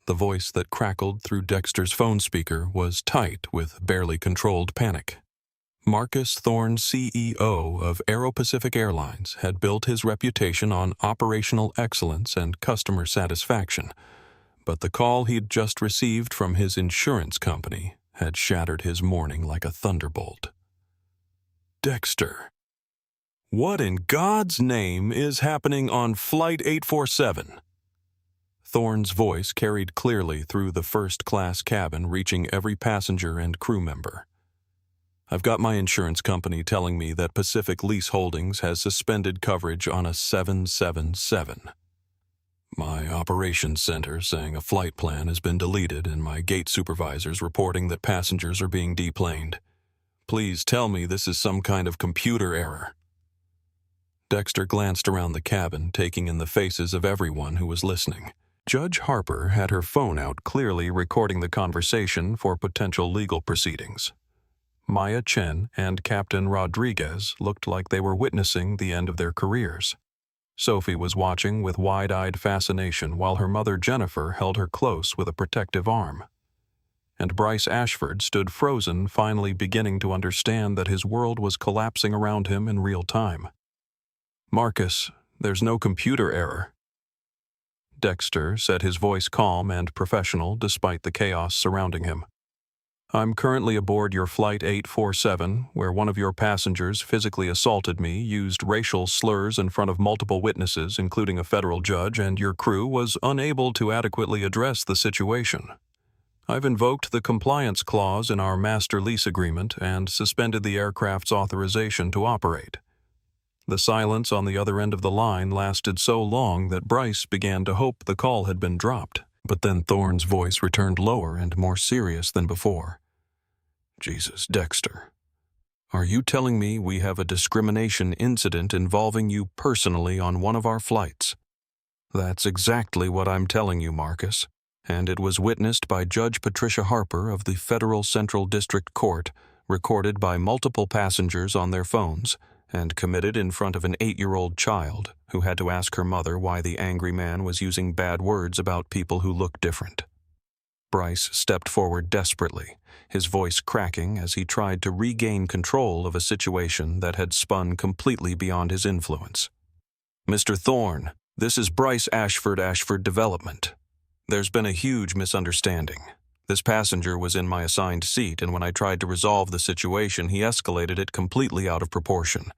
Speaker 1: The voice that crackled through Dexter's phone speaker was tight with barely controlled panic. Marcus Thorne, CEO of Aero-Pacific Airlines, had built his reputation on operational excellence and customer satisfaction, but the call he'd just received from his insurance company had shattered his morning like a thunderbolt. Dexter. What in God's name is happening on Flight 847? Thorne's voice carried clearly through the first-class cabin, reaching every passenger and crew member. I've got my insurance company telling me that Pacific Lease Holdings has suspended coverage on a 777. My operations center saying a flight plan has been deleted, and my gate supervisors reporting that passengers are being deplaned. Please tell me this is some kind of computer error. Dexter glanced around the cabin, taking in the faces of everyone who was listening. Judge Harper had her phone out, clearly recording the conversation for potential legal proceedings. Maya Chen and Captain Rodriguez looked like they were witnessing the end of their careers. Sophie was watching with wide-eyed fascination while her mother Jennifer held her close with a protective arm. And Bryce Ashford stood frozen, finally beginning to understand that his world was collapsing around him in real time. Marcus, there's no computer error. Dexter said, his voice calm and professional despite the chaos surrounding him. I'm currently aboard your Flight 847, where one of your passengers physically assaulted me, used racial slurs in front of multiple witnesses, including a federal judge, and your crew was unable to adequately address the situation. I've invoked the compliance clause in our master lease agreement and suspended the aircraft's authorization to operate. The silence on the other end of the line lasted so long that Bryce began to hope the call had been dropped, but then Thorne's voice returned lower and more serious than before. Jesus, Dexter. Are you telling me we have a discrimination incident involving you personally on one of our flights? That's exactly what I'm telling you, Marcus, and it was witnessed by Judge Patricia Harper of the Federal Central District Court, recorded by multiple passengers on their phones, and committed in front of an 8-year-old child who had to ask her mother why the angry man was using bad words about people who looked different. Bryce stepped forward desperately, his voice cracking as he tried to regain control of a situation that had spun completely beyond his influence. Mr. Thorne, this is Bryce Ashford Development. There's been a huge misunderstanding. This passenger was in my assigned seat, and when I tried to resolve the situation, he escalated it completely out of proportion.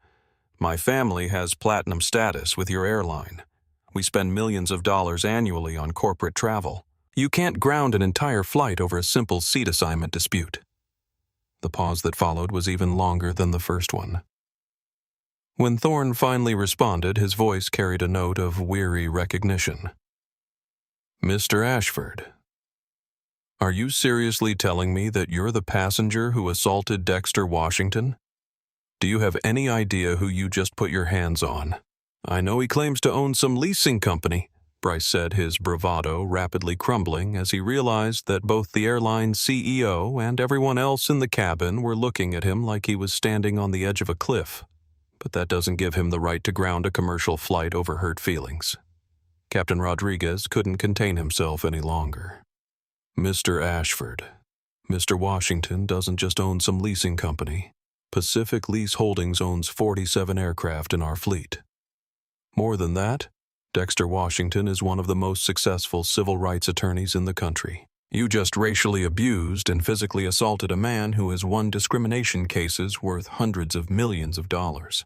Speaker 1: My family has platinum status with your airline. We spend millions of dollars annually on corporate travel. You can't ground an entire flight over a simple seat assignment dispute. The pause that followed was even longer than the first one. When Thorne finally responded, his voice carried a note of weary recognition. Mr. Ashford, are you seriously telling me that you're the passenger who assaulted Dexter Washington? Do you have any idea who you just put your hands on? I know he claims to own some leasing company, Bryce said, his bravado rapidly crumbling as he realized that both the airline's CEO and everyone else in the cabin were looking at him like he was standing on the edge of a cliff. But that doesn't give him the right to ground a commercial flight over hurt feelings. Captain Rodriguez couldn't contain himself any longer. Mr. Ashford, Mr. Washington doesn't just own some leasing company. Pacific Lease Holdings owns 47 aircraft in our fleet. More than that, Dexter Washington is one of the most successful civil rights attorneys in the country. You just racially abused and physically assaulted a man who has won discrimination cases worth hundreds of millions of dollars.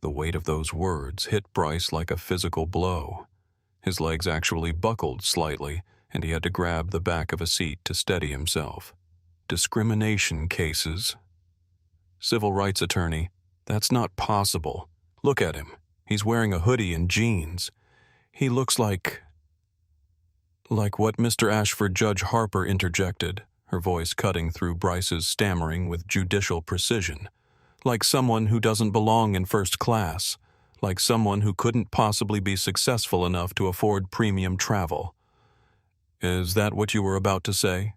Speaker 1: The weight of those words hit Bryce like a physical blow. His legs actually buckled slightly, and he had to grab the back of a seat to steady himself. Discrimination cases. Civil rights attorney, that's not possible. Look at him. He's wearing a hoodie and jeans. He looks like what Mr. Ashford. Judge Harper interjected, her voice cutting through Bryce's stammering with judicial precision. Like someone who doesn't belong in first class. Like someone who couldn't possibly be successful enough to afford premium travel. Is that what you were about to say?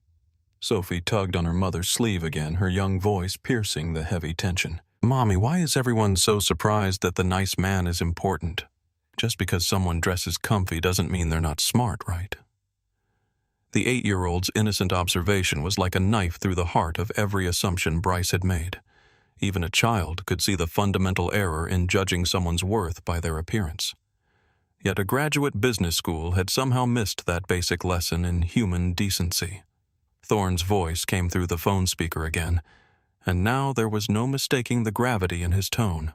Speaker 1: Sophie tugged on her mother's sleeve again, her young voice piercing the heavy tension. Mommy, why is everyone so surprised that the nice man is important? Just because someone dresses comfy doesn't mean they're not smart, right? The 8-year-old's innocent observation was like a knife through the heart of every assumption Bryce had made. Even a child could see the fundamental error in judging someone's worth by their appearance. Yet a graduate business school had somehow missed that basic lesson in human decency. Thorne's voice came through the phone speaker again, and now there was no mistaking the gravity in his tone.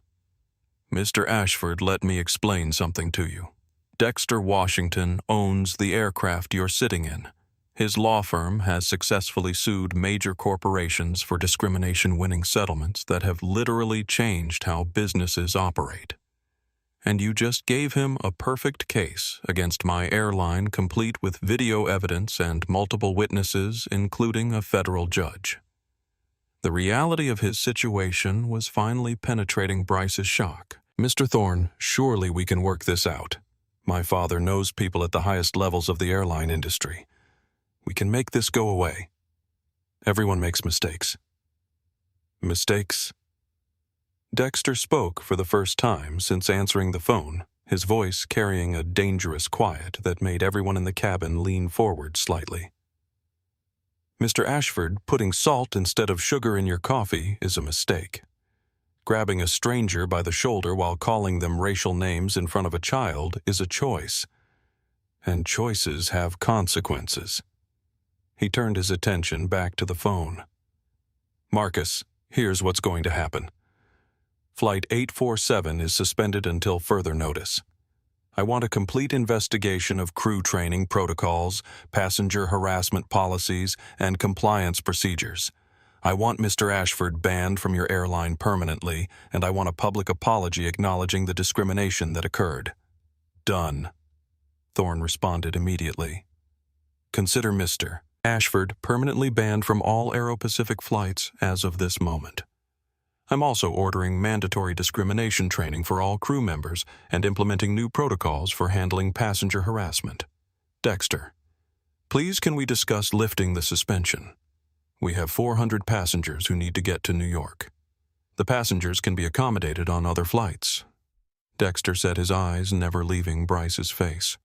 Speaker 1: "Mr. Ashford, let me explain something to you. Dexter Washington owns the aircraft you're sitting in. His law firm has successfully sued major corporations for discrimination-winning settlements that have literally changed how businesses operate. And you just gave him a perfect case against my airline, complete with video evidence and multiple witnesses, including a federal judge." The reality of his situation was finally penetrating Bryce's shock. "Mr. Thorne, surely we can work this out. My father knows people at the highest levels of the airline industry. We can make this go away. Everyone makes mistakes." "Mistakes?" Dexter spoke for the first time since answering the phone, his voice carrying a dangerous quiet that made everyone in the cabin lean forward slightly. "Mr. Ashford, putting salt instead of sugar in your coffee is a mistake. Grabbing a stranger by the shoulder while calling them racial names in front of a child is a choice. And choices have consequences." He turned his attention back to the phone. "Marcus, here's what's going to happen. Flight 847 is suspended until further notice. I want a complete investigation of crew training protocols, passenger harassment policies, and compliance procedures. I want Mr. Ashford banned from your airline permanently, and I want a public apology acknowledging the discrimination that occurred." "Done," Thorne responded immediately. "Consider Mr. Ashford permanently banned from all Aero-Pacific flights as of this moment. I'm also ordering mandatory discrimination training for all crew members and implementing new protocols for handling passenger harassment. Dexter, please can we discuss lifting the suspension? We have 400 passengers who need to get to New York. The passengers can be accommodated on other flights." Dexter set his eyes, never leaving Bryce's face.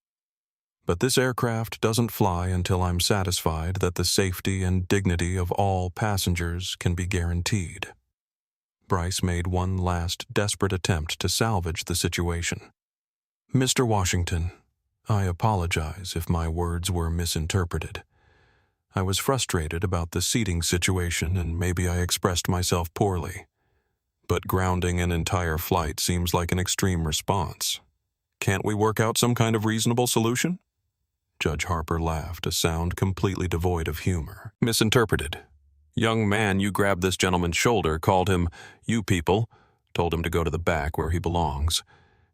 Speaker 1: "But this aircraft doesn't fly until I'm satisfied that the safety and dignity of all passengers can be guaranteed." Bryce made one last desperate attempt to salvage the situation. "Mr. Washington, I apologize if my words were misinterpreted. I was frustrated about the seating situation and maybe I expressed myself poorly. But grounding an entire flight seems like an extreme response. Can't we work out some kind of reasonable solution?" Judge Harper laughed, a sound completely devoid of humor. "Misinterpreted. Young man, you grabbed this gentleman's shoulder, called him, 'you people,' told him to go to the back where he belongs,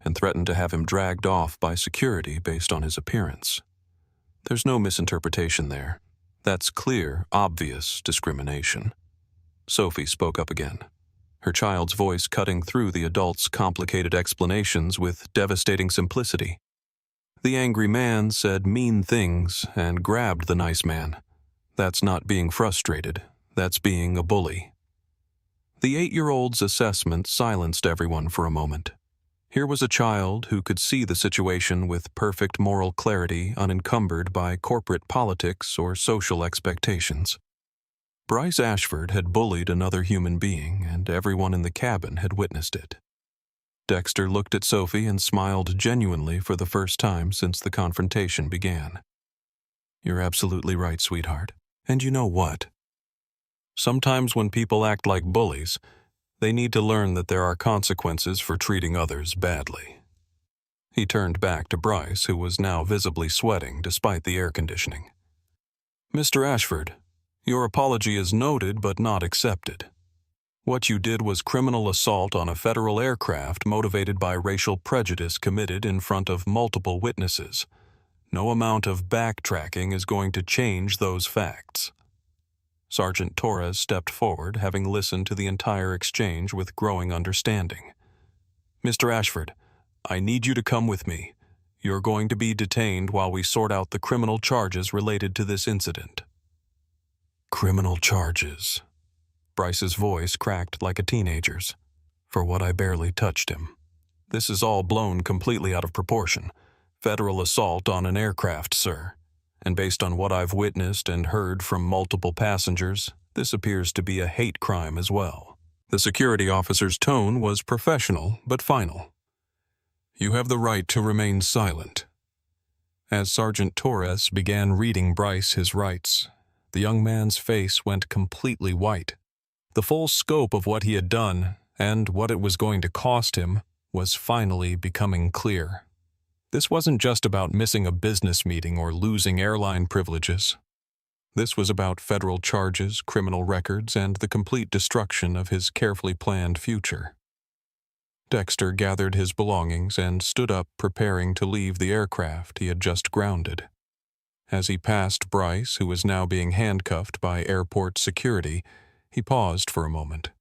Speaker 1: and threatened to have him dragged off by security based on his appearance. There's no misinterpretation there. That's clear, obvious discrimination." Sophie spoke up again, her child's voice cutting through the adult's complicated explanations with devastating simplicity. "The angry man said mean things and grabbed the nice man. That's not being frustrated. That's being a bully." The 8-year-old's assessment silenced everyone for a moment. Here was a child who could see the situation with perfect moral clarity, unencumbered by corporate politics or social expectations. Bryce Ashford had bullied another human being, and everyone in the cabin had witnessed it. Dexter looked at Sophie and smiled genuinely for the first time since the confrontation began. "You're absolutely right, sweetheart. And you know what? Sometimes when people act like bullies, they need to learn that there are consequences for treating others badly." He turned back to Bryce, who was now visibly sweating despite the air conditioning. "Mr. Ashford, your apology is noted but not accepted. What you did was criminal assault on a federal aircraft motivated by racial prejudice committed in front of multiple witnesses. No amount of backtracking is going to change those facts." Sergeant Torres stepped forward, having listened to the entire exchange with growing understanding. "Mr. Ashford, I need you to come with me. You're going to be detained while we sort out the criminal charges related to this incident." "Criminal charges?" Bryce's voice cracked like a teenager's. "For what I barely touched him. This is all blown completely out of proportion. Federal assault on an aircraft, sir. and based on what I've witnessed and heard from multiple passengers, this appears to be a hate crime as well. The security officer's tone was professional but final. You have the right to remain silent. As Sergeant Torres began reading Bryce his rights, the young man's face went completely white. The full scope of what he had done and what it was going to cost him was finally becoming clear. This wasn't just about missing a business meeting or losing airline privileges. This was about federal charges, criminal records, and the complete destruction of his carefully planned future. Dexter gathered his belongings and stood up, preparing to leave the aircraft he had just grounded. As he passed Bryce, who was now being handcuffed by airport security, he paused for a moment.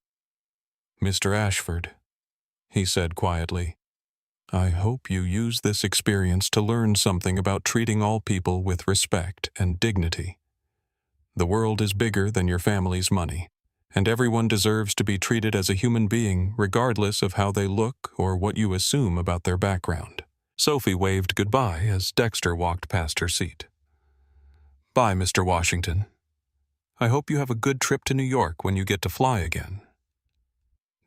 Speaker 1: "Mr. Ashford," he said quietly, "I hope you use this experience to learn something about treating all people with respect and dignity. The world is bigger than your family's money, and everyone deserves to be treated as a human being regardless of how they look or what you assume about their background." Sophie waved goodbye as Dexter walked past her seat. "Bye, Mr. Washington. I hope you have a good trip to New York when you get to fly again."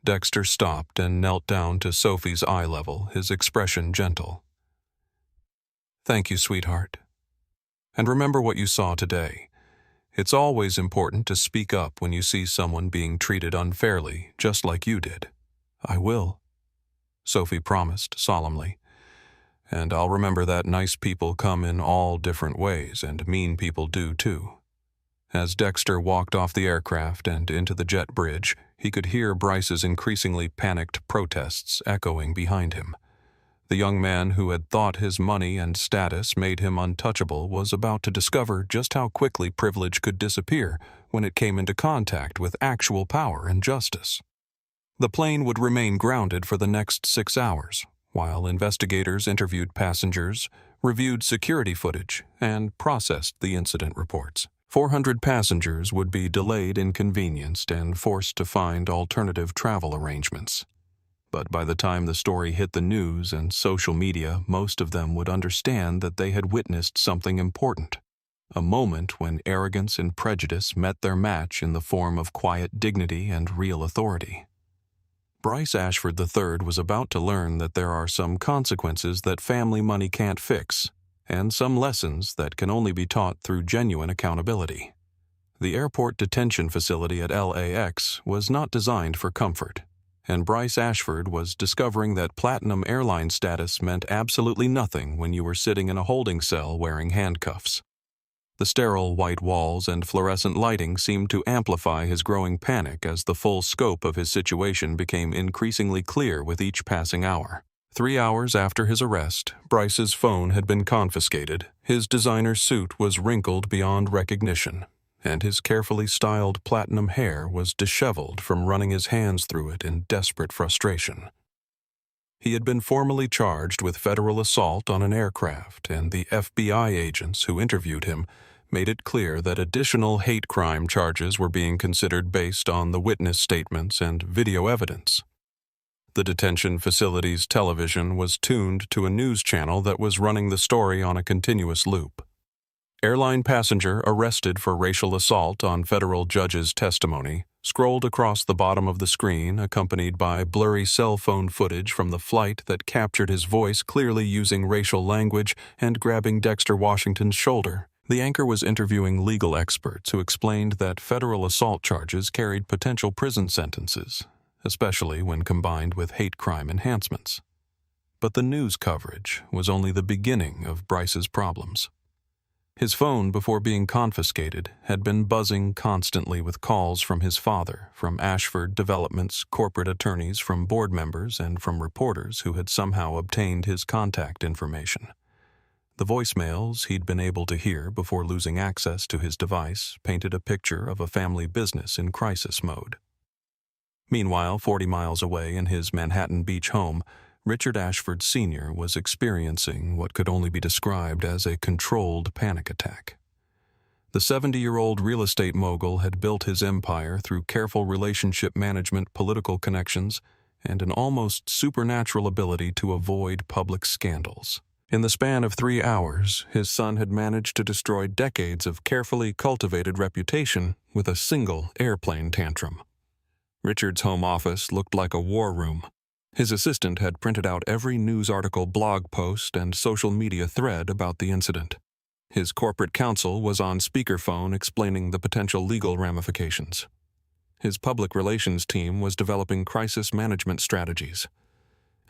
Speaker 1: Dexter stopped and knelt down to Sophie's eye level, his expression gentle. "Thank you, sweetheart. And remember what you saw today. It's always important to speak up when you see someone being treated unfairly, just like you did." "I will," Sophie promised solemnly. "And I'll remember that nice people come in all different ways, and mean people do too." As Dexter walked off the aircraft and into the jet bridge, he could hear Bryce's increasingly panicked protests echoing behind him. The young man who had thought his money and status made him untouchable was about to discover just how quickly privilege could disappear when it came into contact with actual power and justice. The plane would remain grounded for the next 6 hours, while investigators interviewed passengers, reviewed security footage, and processed the incident reports. 400 passengers would be delayed, inconvenienced, and forced to find alternative travel arrangements. But by the time the story hit the news and social media, most of them would understand that they had witnessed something important. A moment when arrogance and prejudice met their match in the form of quiet dignity and real authority. Bryce Ashford III was about to learn that there are some consequences that family money can't fix, and some lessons that can only be taught through genuine accountability. The airport detention facility at LAX was not designed for comfort, and Bryce Ashford was discovering that platinum airline status meant absolutely nothing when you were sitting in a holding cell wearing handcuffs. The sterile white walls and fluorescent lighting seemed to amplify his growing panic as the full scope of his situation became increasingly clear with each passing hour. 3 hours after his arrest, Bryce's phone had been confiscated, his designer suit was wrinkled beyond recognition, and his carefully styled platinum hair was disheveled from running his hands through it in desperate frustration. He had been formally charged with federal assault on an aircraft, and the FBI agents who interviewed him made it clear that additional hate crime charges were being considered based on the witness statements and video evidence. The detention facility's television was tuned to a news channel that was running the story on a continuous loop. Airline passenger arrested for racial assault on federal judge's testimony scrolled across the bottom of the screen, accompanied by blurry cell phone footage from the flight that captured his voice clearly using racial language and grabbing Dexter Washington's shoulder. The anchor was interviewing legal experts who explained that federal assault charges carried potential prison sentences, especially when combined with hate crime enhancements. But the news coverage was only the beginning of Bryce's problems. His phone, before being confiscated, had been buzzing constantly with calls from his father, from Ashford Development's corporate attorneys, from board members, and from reporters who had somehow obtained his contact information. The voicemails he'd been able to hear before losing access to his device painted a picture of a family business in crisis mode. Meanwhile, 40 miles away in his Manhattan Beach home, Richard Ashford Sr. was experiencing what could only be described as a controlled panic attack. The 70-year-old real estate mogul had built his empire through careful relationship management, political connections, and an almost supernatural ability to avoid public scandals. In the span of 3 hours, his son had managed to destroy decades of carefully cultivated reputation with a single airplane tantrum. Richard's home office looked like a war room. His assistant had printed out every news article, blog post, and social media thread about the incident. His corporate counsel was on speakerphone explaining the potential legal ramifications. His public relations team was developing crisis management strategies.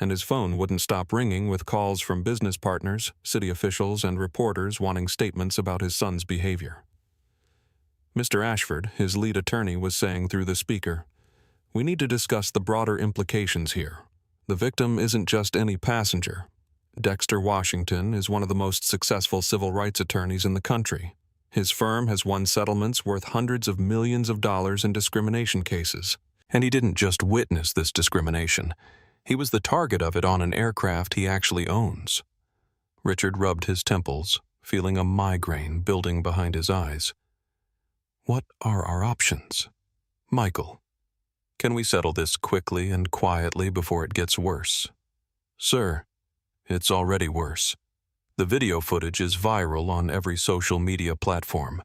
Speaker 1: And his phone wouldn't stop ringing with calls from business partners, city officials, and reporters wanting statements about his son's behavior. Mr. Ashford, his lead attorney, was saying through the speaker, "We need to discuss the broader implications here. The victim isn't just any passenger. Dexter Washington is one of the most successful civil rights attorneys in the country. His firm has won settlements worth hundreds of millions of dollars in discrimination cases. And he didn't just witness this discrimination. He was the target of it on an aircraft he actually owns." Richard rubbed his temples, feeling a migraine building behind his eyes. "What are our options? Michael, can we settle this quickly and quietly before it gets worse?" "Sir, it's already worse. The video footage is viral on every social media platform.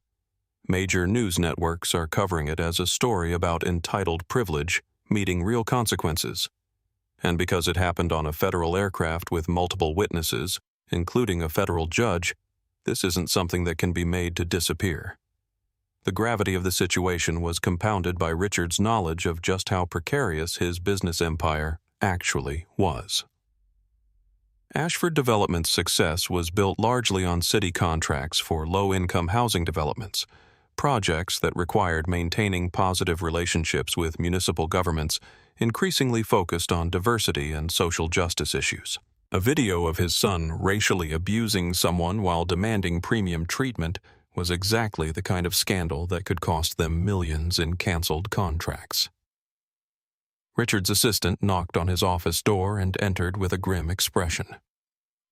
Speaker 1: Major news networks are covering it as a story about entitled privilege meeting real consequences. And because it happened on a federal aircraft with multiple witnesses, including a federal judge, this isn't something that can be made to disappear." The gravity of the situation was compounded by Richard's knowledge of just how precarious his business empire actually was. Ashford Development's success was built largely on city contracts for low-income housing developments, projects that required maintaining positive relationships with municipal governments, increasingly focused on diversity and social justice issues. A video of his son racially abusing someone while demanding premium treatment was exactly the kind of scandal that could cost them millions in canceled contracts. Richard's assistant knocked on his office door and entered with a grim expression.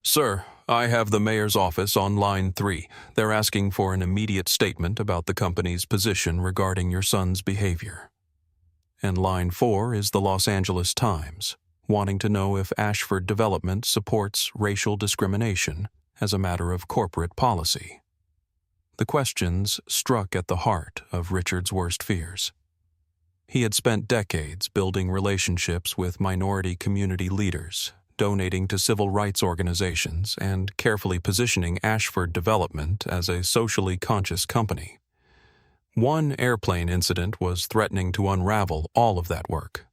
Speaker 1: "Sir, I have the mayor's office on line 3. They're asking for an immediate statement about the company's position regarding your son's behavior." And line 4 is the Los Angeles Times, wanting to know if Ashford Development supports racial discrimination as a matter of corporate policy. The questions struck at the heart of Richard's worst fears. He had spent decades building relationships with minority community leaders, donating to civil rights organizations, and carefully positioning Ashford Development as a socially conscious company. One airplane incident was threatening to unravel all of that work.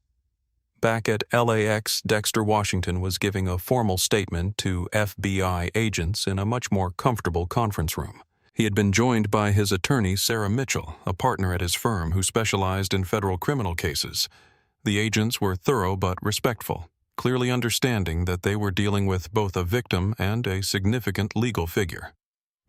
Speaker 1: Back at LAX, Dexter Washington was giving a formal statement to FBI agents in a much more comfortable conference room. He had been joined by his attorney, Sarah Mitchell, a partner at his firm who specialized in federal criminal cases. The agents were thorough but respectful, clearly understanding that they were dealing with both a victim and a significant legal figure.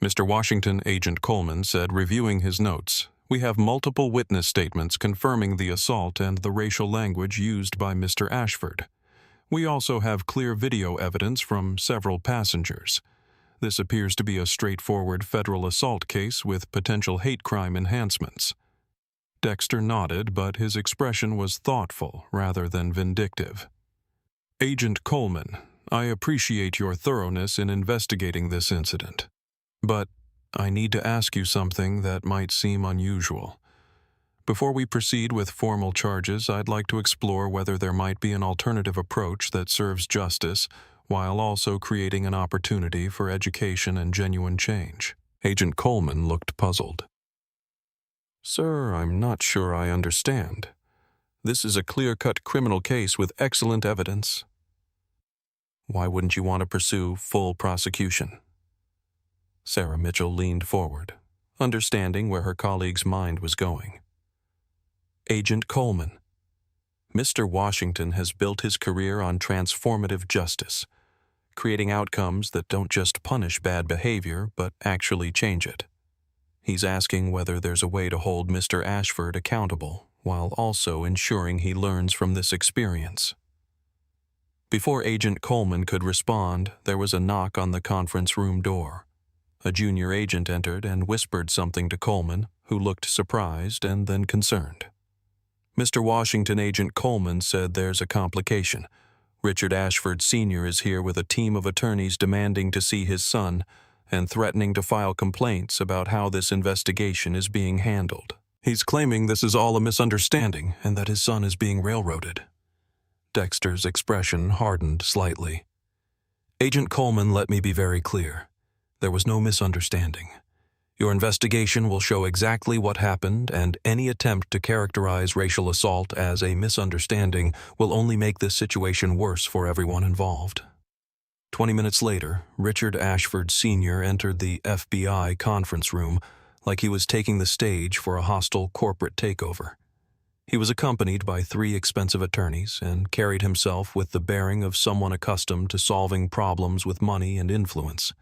Speaker 1: Mr. Washington, Agent Coleman, said, reviewing his notes, "We have multiple witness statements confirming the assault and the racial language used by Mr. Ashford. We also have clear video evidence from several passengers. This appears to be a straightforward federal assault case with potential hate crime enhancements." Dexter nodded, but his expression was thoughtful rather than vindictive. "Agent Coleman, I appreciate your thoroughness in investigating this incident. But I need to ask you something that might seem unusual. Before we proceed with formal charges, I'd like to explore whether there might be an alternative approach that serves justice while also creating an opportunity for education and genuine change." Agent Coleman looked puzzled. "Sir, I'm not sure I understand. This is a clear-cut criminal case with excellent evidence. Why wouldn't you want to pursue full prosecution?" Sarah Mitchell leaned forward, understanding where her colleague's mind was going. "Agent Coleman, Mr. Washington has built his career on transformative justice, creating outcomes that don't just punish bad behavior, but actually change it. He's asking whether there's a way to hold Mr. Ashford accountable, while also ensuring he learns from this experience." Before Agent Coleman could respond, there was a knock on the conference room door. A junior agent entered and whispered something to Coleman, who looked surprised and then concerned. "Mr. Washington, Agent Coleman said there's a complication. Richard Ashford Sr. is here with a team of attorneys demanding to see his son and threatening to file complaints about how this investigation is being handled. He's claiming this is all a misunderstanding and that his son is being railroaded. Dexter's expression hardened slightly. Agent Coleman, let me be very clear. There was no misunderstanding. Your investigation will show exactly what happened, and any attempt to characterize racial assault as a misunderstanding will only make this situation worse for everyone involved. 20 minutes later, Richard Ashford Sr. entered the FBI conference room like he was taking the stage for a hostile corporate takeover. He was accompanied by 3 expensive attorneys and carried himself with the bearing of someone accustomed to solving problems with money and influence.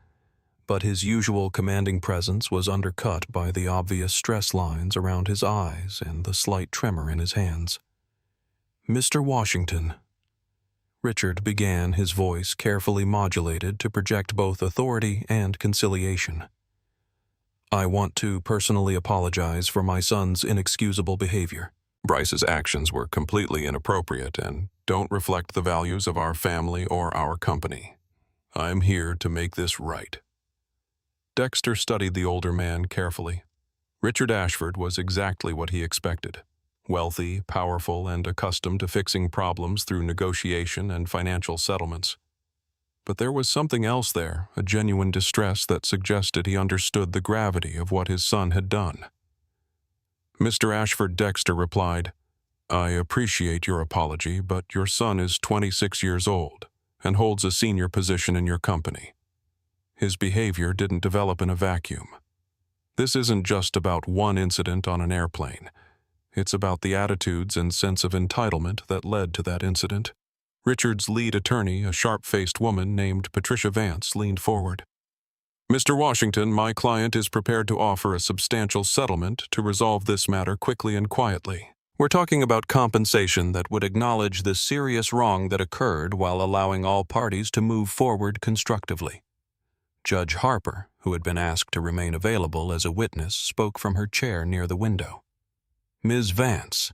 Speaker 1: But his usual commanding presence was undercut by the obvious stress lines around his eyes and the slight tremor in his hands. "Mr. Washington," Richard began, his voice carefully modulated to project both authority and conciliation. "I want to personally apologize for my son's inexcusable behavior. Bryce's actions were completely inappropriate and don't reflect the values of our family or our company. I'm here to make this right." Dexter studied the older man carefully. Richard Ashford was exactly what he expected. Wealthy, powerful, and accustomed to fixing problems through negotiation and financial settlements. But there was something else there, a genuine distress that suggested he understood the gravity of what his son had done. Mr. Ashford, Dexter replied, "I appreciate your apology, but your son is 26 years old and holds a senior position in your company. His behavior didn't develop in a vacuum. This isn't just about one incident on an airplane. It's about the attitudes and sense of entitlement that led to that incident." Richard's lead attorney, a sharp-faced woman named Patricia Vance, leaned forward. "Mr. Washington, my client is prepared to offer a substantial settlement to resolve this matter quickly and quietly. We're talking about compensation that would acknowledge the serious wrong that occurred while allowing all parties to move forward constructively." Judge Harper, who had been asked to remain available as a witness, spoke from her chair near the window. "Ms. Vance,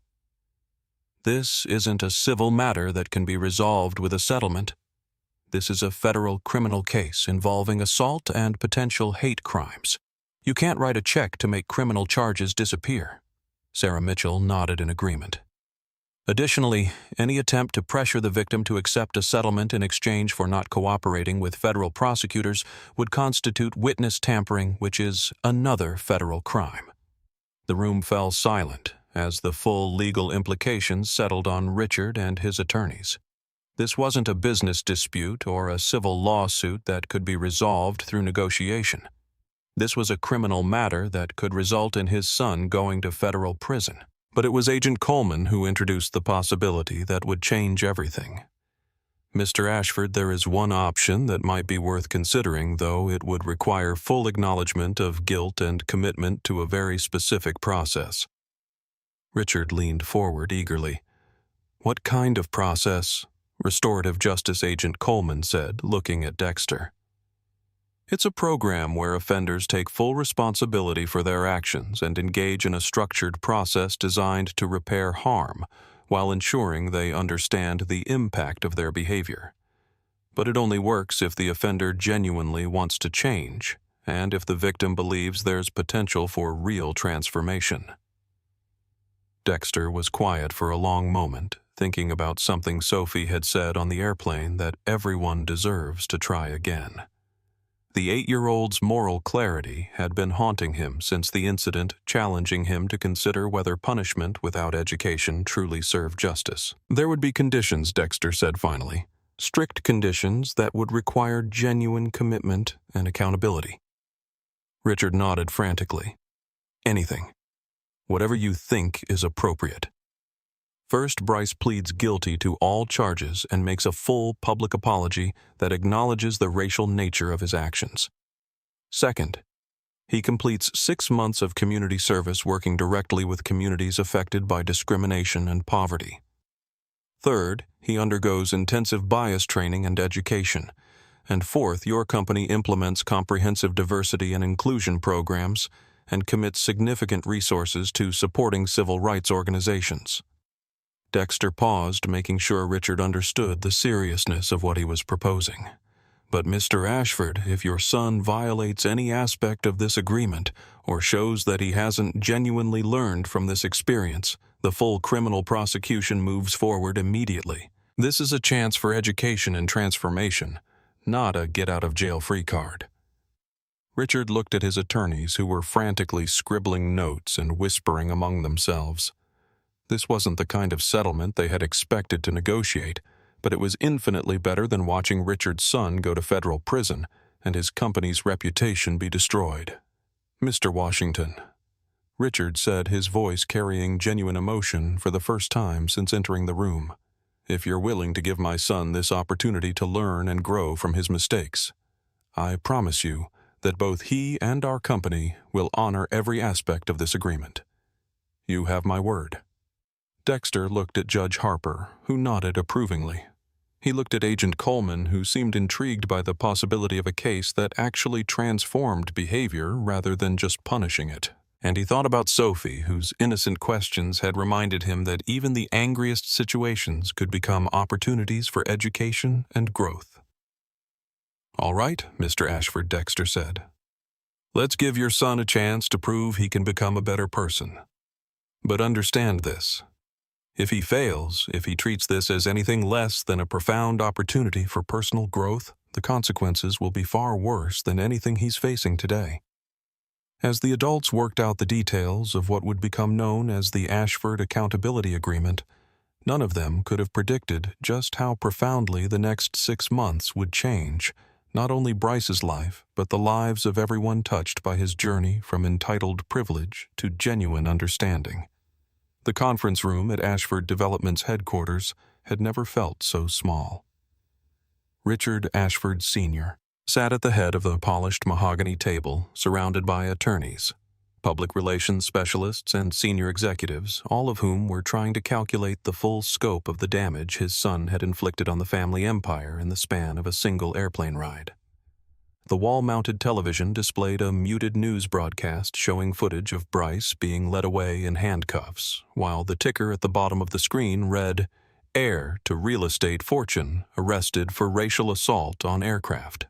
Speaker 1: this isn't a civil matter that can be resolved with a settlement. This is a federal criminal case involving assault and potential hate crimes. You can't write a check to make criminal charges disappear." Sarah Mitchell nodded in agreement. "Additionally, any attempt to pressure the victim to accept a settlement in exchange for not cooperating with federal prosecutors would constitute witness tampering, which is another federal crime." The room fell silent as the full legal implications settled on Richard and his attorneys. This wasn't a business dispute or a civil lawsuit that could be resolved through negotiation. This was a criminal matter that could result in his son going to federal prison. But it was Agent Coleman who introduced the possibility that would change everything. "Mr. Ashford, there is one option that might be worth considering, though it would require full acknowledgement of guilt and commitment to a very specific process." Richard leaned forward eagerly. "What kind of process?" Restorative Justice Agent Coleman said, looking at Dexter. "It's a program where offenders take full responsibility for their actions and engage in a structured process designed to repair harm while ensuring they understand the impact of their behavior. But it only works if the offender genuinely wants to change and if the victim believes there's potential for real transformation." Dexter was quiet for a long moment, thinking about something Sophie had said on the airplane, that everyone deserves to try again. The 8-year-old's moral clarity had been haunting him since the incident, challenging him to consider whether punishment without education truly served justice. There would be conditions, Dexter said finally. Strict conditions that would require genuine commitment and accountability. Richard nodded frantically. "Anything. Whatever you think is appropriate." First, Bryce pleads guilty to all charges and makes a full public apology that acknowledges the racial nature of his actions. Second, he completes 6 months of community service working directly with communities affected by discrimination and poverty. Third, he undergoes intensive bias training and education. And fourth, your company implements comprehensive diversity and inclusion programs and commits significant resources to supporting civil rights organizations. Dexter paused, making sure Richard understood the seriousness of what he was proposing. "But Mr. Ashford, if your son violates any aspect of this agreement or shows that he hasn't genuinely learned from this experience, the full criminal prosecution moves forward immediately. This is a chance for education and transformation, not a get-out-of-jail-free card." Richard looked at his attorneys, who were frantically scribbling notes and whispering among themselves. This wasn't the kind of settlement they had expected to negotiate, but it was infinitely better than watching Richard's son go to federal prison and his company's reputation be destroyed. "Mr. Washington," Richard said, his voice carrying genuine emotion for the first time since entering the room, "if you're willing to give my son this opportunity to learn and grow from his mistakes, I promise you that both he and our company will honor every aspect of this agreement. You have my word." Dexter looked at Judge Harper, who nodded approvingly. He looked at Agent Coleman, who seemed intrigued by the possibility of a case that actually transformed behavior rather than just punishing it. And he thought about Sophie, whose innocent questions had reminded him that even the angriest situations could become opportunities for education and growth. "All right, Mr. Ashford," Dexter said. "Let's give your son a chance to prove he can become a better person. But understand this. If he fails, if he treats this as anything less than a profound opportunity for personal growth, the consequences will be far worse than anything he's facing today." As the adults worked out the details of what would become known as the Ashford Accountability Agreement, none of them could have predicted just how profoundly the next 6 months would change not only Bryce's life, but the lives of everyone touched by his journey from entitled privilege to genuine understanding. The conference room at Ashford Development's headquarters had never felt so small. Richard Ashford Sr. sat at the head of the polished mahogany table, surrounded by attorneys, public relations specialists, and senior executives, all of whom were trying to calculate the full scope of the damage his son had inflicted on the family empire in the span of a single airplane ride. The wall-mounted television displayed a muted news broadcast showing footage of Bryce being led away in handcuffs, while the ticker at the bottom of the screen read, "Heir to real estate fortune arrested for racial assault on aircraft."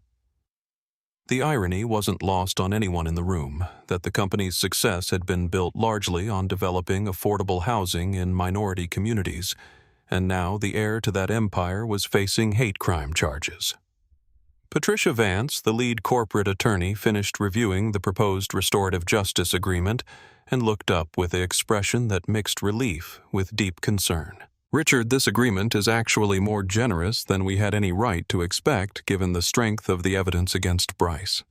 Speaker 1: The irony wasn't lost on anyone in the room that the company's success had been built largely on developing affordable housing in minority communities, and now the heir to that empire was facing hate crime charges. Patricia Vance, the lead corporate attorney, finished reviewing the proposed restorative justice agreement and looked up with an expression that mixed relief with deep concern. "Richard, this agreement is actually more generous than we had any right to expect given the strength of the evidence against Bryce.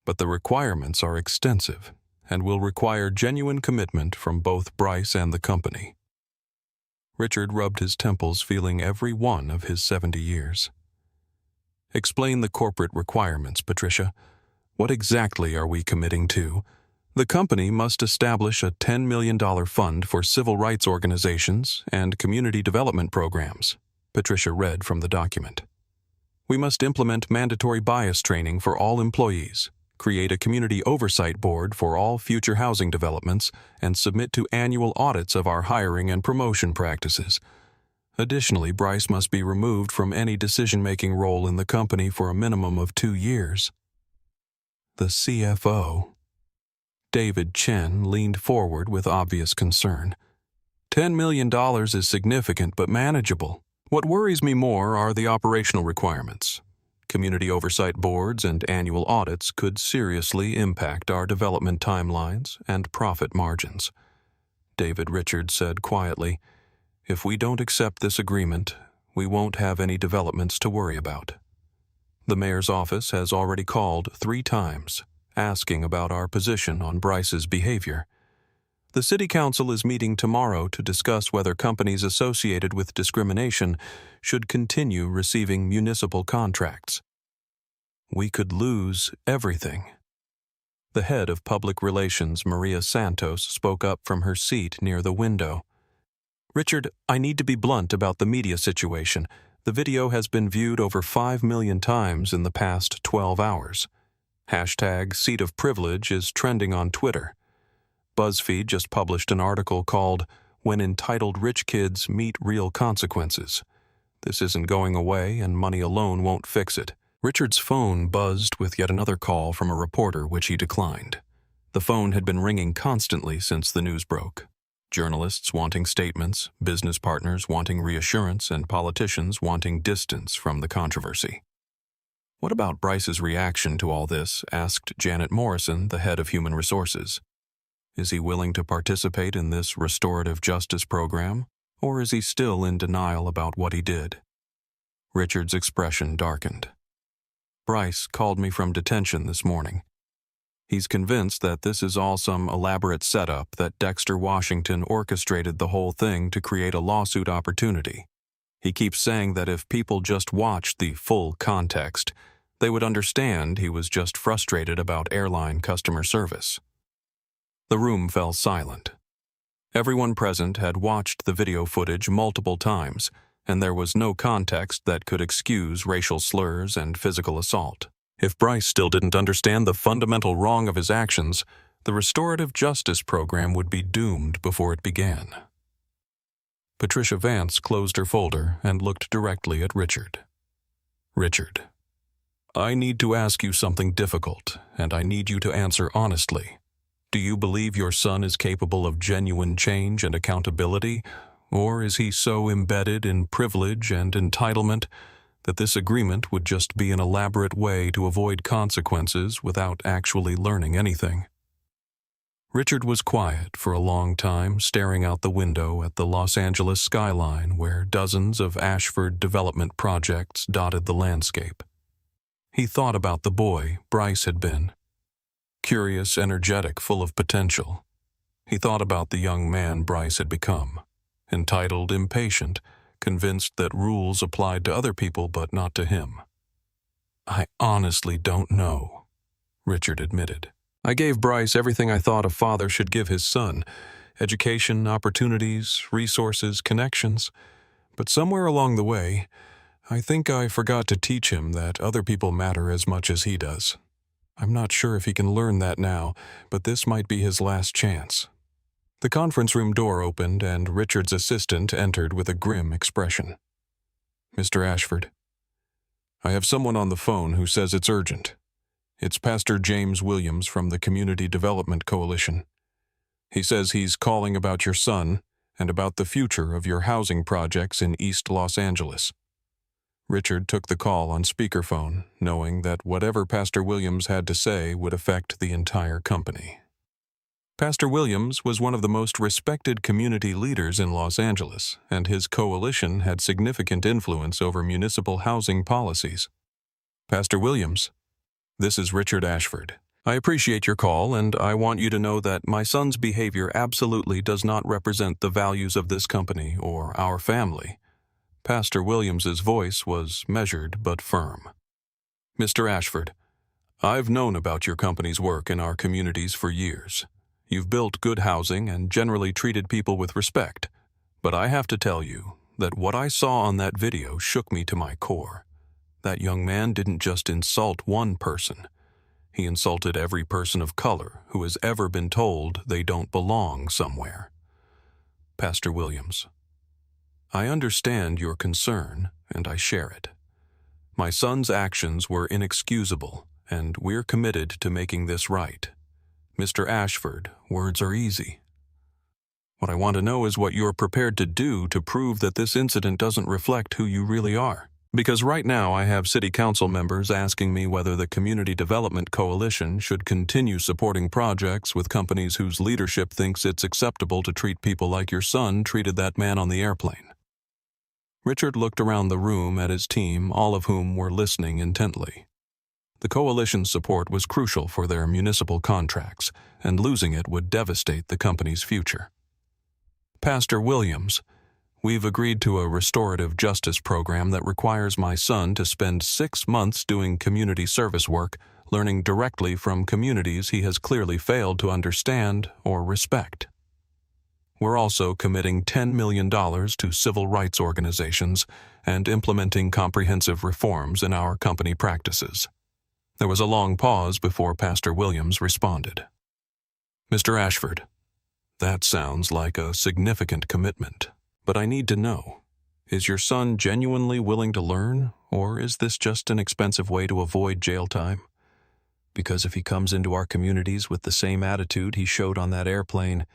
Speaker 1: But the requirements are extensive and will require genuine commitment from both Bryce and the company." Richard rubbed his temples, feeling every one of his 70 years. "Explain the corporate requirements, Patricia. What exactly are we committing to?" "The company must establish a $10 million fund for civil rights organizations and community development programs," Patricia read from the document. "We must implement mandatory bias training for all employees, create a community oversight board for all future housing developments, and submit to annual audits of our hiring and promotion practices. Additionally, Bryce must be removed from any decision-making role in the company for a minimum of 2 years." The CFO, David Chen, leaned forward with obvious concern. $10 million is significant but manageable. What worries me more are the operational requirements. Community oversight boards and annual audits could seriously impact our development timelines and profit margins. David Richards said quietly, "If we don't accept this agreement, we won't have any developments to worry about." The mayor's office has already called 3 times, asking about our position on Bryce's behavior. The city council is meeting tomorrow to discuss whether companies associated with discrimination should continue receiving municipal contracts. We could lose everything. The head of public relations, Maria Santos, spoke up from her seat near the window. "Richard, I need to be blunt about the media situation. The video has been viewed over 5 million times in the past 12 hours. #Seat of Privilege is trending on Twitter. BuzzFeed just published an article called When entitled rich kids meet real consequences. This isn't going away, and money alone won't fix it. Richard's phone buzzed with yet another call from a reporter, which he declined. The phone had been ringing constantly since the news broke. Journalists wanting statements, business partners wanting reassurance, and politicians wanting distance from the controversy. "What about Bryce's reaction to all this?" asked Janet Morrison, the head of Human Resources. "Is he willing to participate in this restorative justice program, or is he still in denial about what he did?" Richard's expression darkened. "Bryce called me from detention this morning. He's convinced that this is all some elaborate setup, that Dexter Washington orchestrated the whole thing to create a lawsuit opportunity. He keeps saying that if people just watched the full context, they would understand he was just frustrated about airline customer service." The room fell silent. Everyone present had watched the video footage multiple times, and there was no context that could excuse racial slurs and physical assault. If Bryce still didn't understand the fundamental wrong of his actions, the restorative justice program would be doomed before it began. Patricia Vance closed her folder and looked directly at Richard. "Richard, I need to ask you something difficult, and I need you to answer honestly. Do you believe your son is capable of genuine change and accountability, or is he so embedded in privilege and entitlement that this agreement would just be an elaborate way to avoid consequences without actually learning anything?" Richard was quiet for a long time, staring out the window at the Los Angeles skyline where dozens of Ashford development projects dotted the landscape. He thought about the boy Bryce had been. Curious, energetic, full of potential. He thought about the young man Bryce had become. Entitled, impatient, convinced that rules applied to other people but not to him. "I honestly don't know," Richard admitted. "I gave Bryce everything I thought a father should give his son: education, opportunities, resources, connections. But somewhere along the way, I think I forgot to teach him that other people matter as much as he does. I'm not sure if he can learn that now, but this might be his last chance." The conference room door opened and Richard's assistant entered with a grim expression. "Mr. Ashford, I have someone on the phone who says it's urgent. It's Pastor James Williams from the Community Development Coalition. He says he's calling about your son and about the future of your housing projects in East Los Angeles." Richard took the call on speakerphone, knowing that whatever Pastor Williams had to say would affect the entire company. Pastor Williams was one of the most respected community leaders in Los Angeles, and his coalition had significant influence over municipal housing policies. "Pastor Williams, this is Richard Ashford. I appreciate your call, and I want you to know that my son's behavior absolutely does not represent the values of this company or our family." Pastor Williams's voice was measured but firm. "Mr. Ashford, I've known about your company's work in our communities for years. You've built good housing and generally treated people with respect. But I have to tell you that what I saw on that video shook me to my core. That young man didn't just insult one person. He insulted every person of color who has ever been told they don't belong somewhere." Pastor Williams, I understand your concern, and I share it. My son's actions were inexcusable, and we're committed to making this right. Mr. Ashford, words are easy. What I want to know is what you're prepared to do to prove that this incident doesn't reflect who you really are. Because right now I have city council members asking me whether the Community Development Coalition should continue supporting projects with companies whose leadership thinks it's acceptable to treat people like your son treated that man on the airplane. Richard looked around the room at his team, all of whom were listening intently. The coalition's support was crucial for their municipal contracts, and losing it would devastate the company's future. Pastor Williams, we've agreed to a restorative justice program that requires my son to spend 6 months doing community service work, learning directly from communities he has clearly failed to understand or respect. We're also committing $10 million to civil rights organizations and implementing comprehensive reforms in our company practices. There was a long pause before Pastor Williams responded. Mr. Ashford, That sounds like a significant commitment, but I need to know, is your son genuinely willing to learn, or is this just an expensive way to avoid jail time? Because if he comes into our communities with the same attitude he showed on that airplane,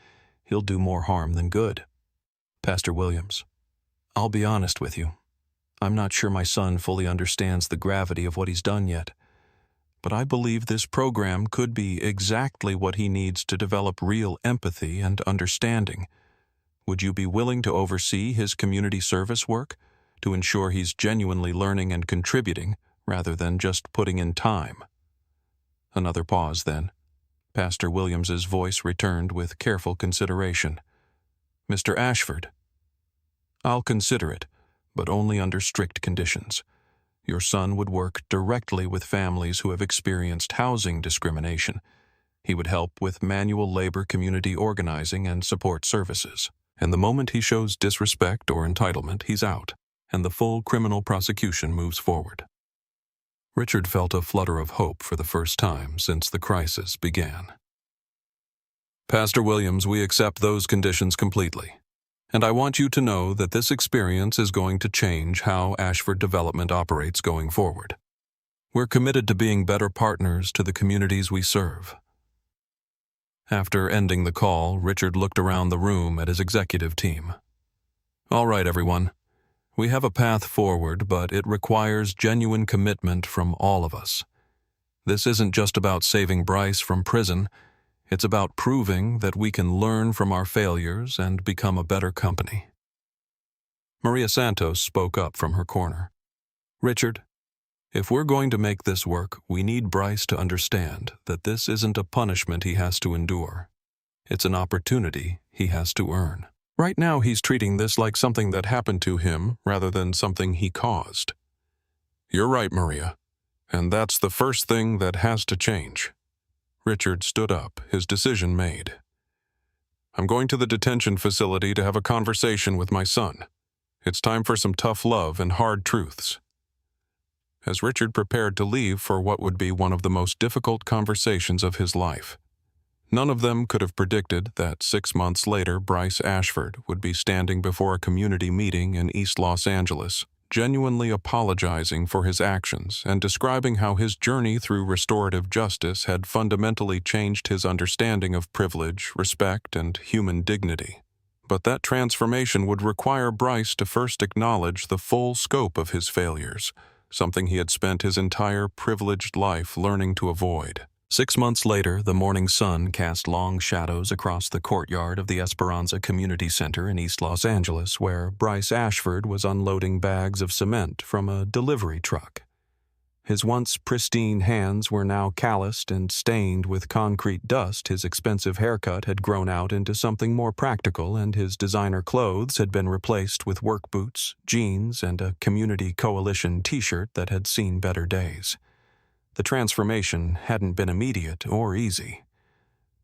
Speaker 1: he'll do more harm than good. Pastor Williams, I'll be honest with you. I'm not sure my son fully understands the gravity of what he's done yet, but I believe this program could be exactly what he needs to develop real empathy and understanding. Would you be willing to oversee his community service work to ensure he's genuinely learning and contributing rather than just putting in time? Another pause then. Pastor Williams's voice returned with careful consideration. Mr. Ashford, I'll consider it, but only under strict conditions. Your son would work directly with families who have experienced housing discrimination. He would help with manual labor community organizing and support services. And the moment he shows disrespect or entitlement, he's out, and the full criminal prosecution moves forward. Richard felt a flutter of hope for the first time since the crisis began. Pastor Williams, we accept those conditions completely. And I want you to know that this experience is going to change how Ashford Development operates going forward. We're committed to being better partners to the communities we serve. After ending the call, Richard looked around the room at his executive team. All right, everyone. We have a path forward, but it requires genuine commitment from all of us. This isn't just about saving Bryce from prison. It's about proving that we can learn from our failures and become a better company. Maria Santos spoke up from her corner. Richard, if we're going to make this work, we need Bryce to understand that this isn't a punishment he has to endure. It's an opportunity he has to earn. Right now, he's treating this like something that happened to him rather than something he caused. You're right, Maria, and that's the first thing that has to change. Richard stood up, his decision made. I'm going to the detention facility to have a conversation with my son. It's time for some tough love and hard truths. As Richard prepared to leave for what would be one of the most difficult conversations of his life, none of them could have predicted that 6 months later Bryce Ashford would be standing before a community meeting in East Los Angeles, genuinely apologizing for his actions and describing how his journey through restorative justice had fundamentally changed his understanding of privilege, respect, and human dignity. But that transformation would require Bryce to first acknowledge the full scope of his failures, something he had spent his entire privileged life learning to avoid. 6 months later, the morning sun cast long shadows across the courtyard of the Esperanza Community Center in East Los Angeles, where Bryce Ashford was unloading bags of cement from a delivery truck. His once pristine hands were now calloused and stained with concrete dust. His expensive haircut had grown out into something more practical, and his designer clothes had been replaced with work boots, jeans, and a Community Coalition t-shirt that had seen better days. The transformation hadn't been immediate or easy.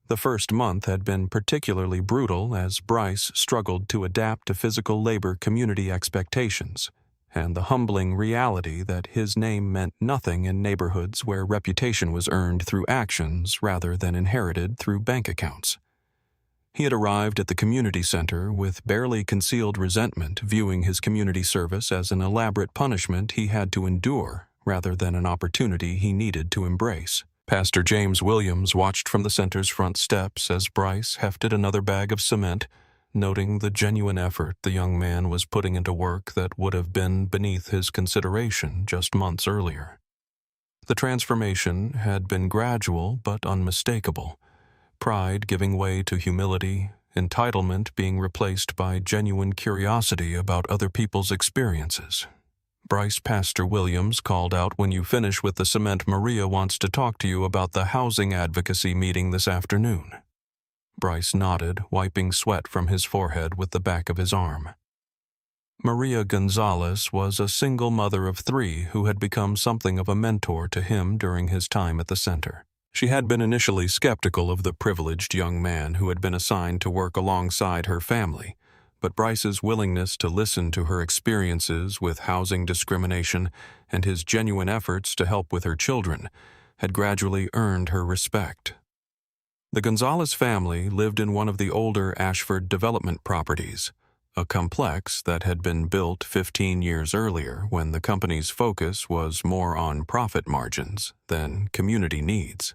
Speaker 1: The first month had been particularly brutal as Bryce struggled to adapt to physical labor community expectations and the humbling reality that his name meant nothing in neighborhoods where reputation was earned through actions rather than inherited through bank accounts. He had arrived at the community center with barely concealed resentment, viewing his community service as an elaborate punishment he had to endure rather than an opportunity he needed to embrace. Pastor James Williams watched from the center's front steps as Bryce hefted another bag of cement, noting the genuine effort the young man was putting into work that would have been beneath his consideration just months earlier. The transformation had been gradual but unmistakable, pride giving way to humility, entitlement being replaced by genuine curiosity about other people's experiences. Bryce, Pastor Williams called out, "When you finish with the cement, Maria wants to talk to you about the housing advocacy meeting this afternoon." Bryce nodded, wiping sweat from his forehead with the back of his arm. Maria Gonzalez was a single mother of 3 who had become something of a mentor to him during his time at the center. She had been initially skeptical of the privileged young man who had been assigned to work alongside her family, but Bryce's willingness to listen to her experiences with housing discrimination and his genuine efforts to help with her children had gradually earned her respect. The Gonzalez family lived in one of the older Ashford development properties, a complex that had been built 15 years earlier when the company's focus was more on profit margins than community needs.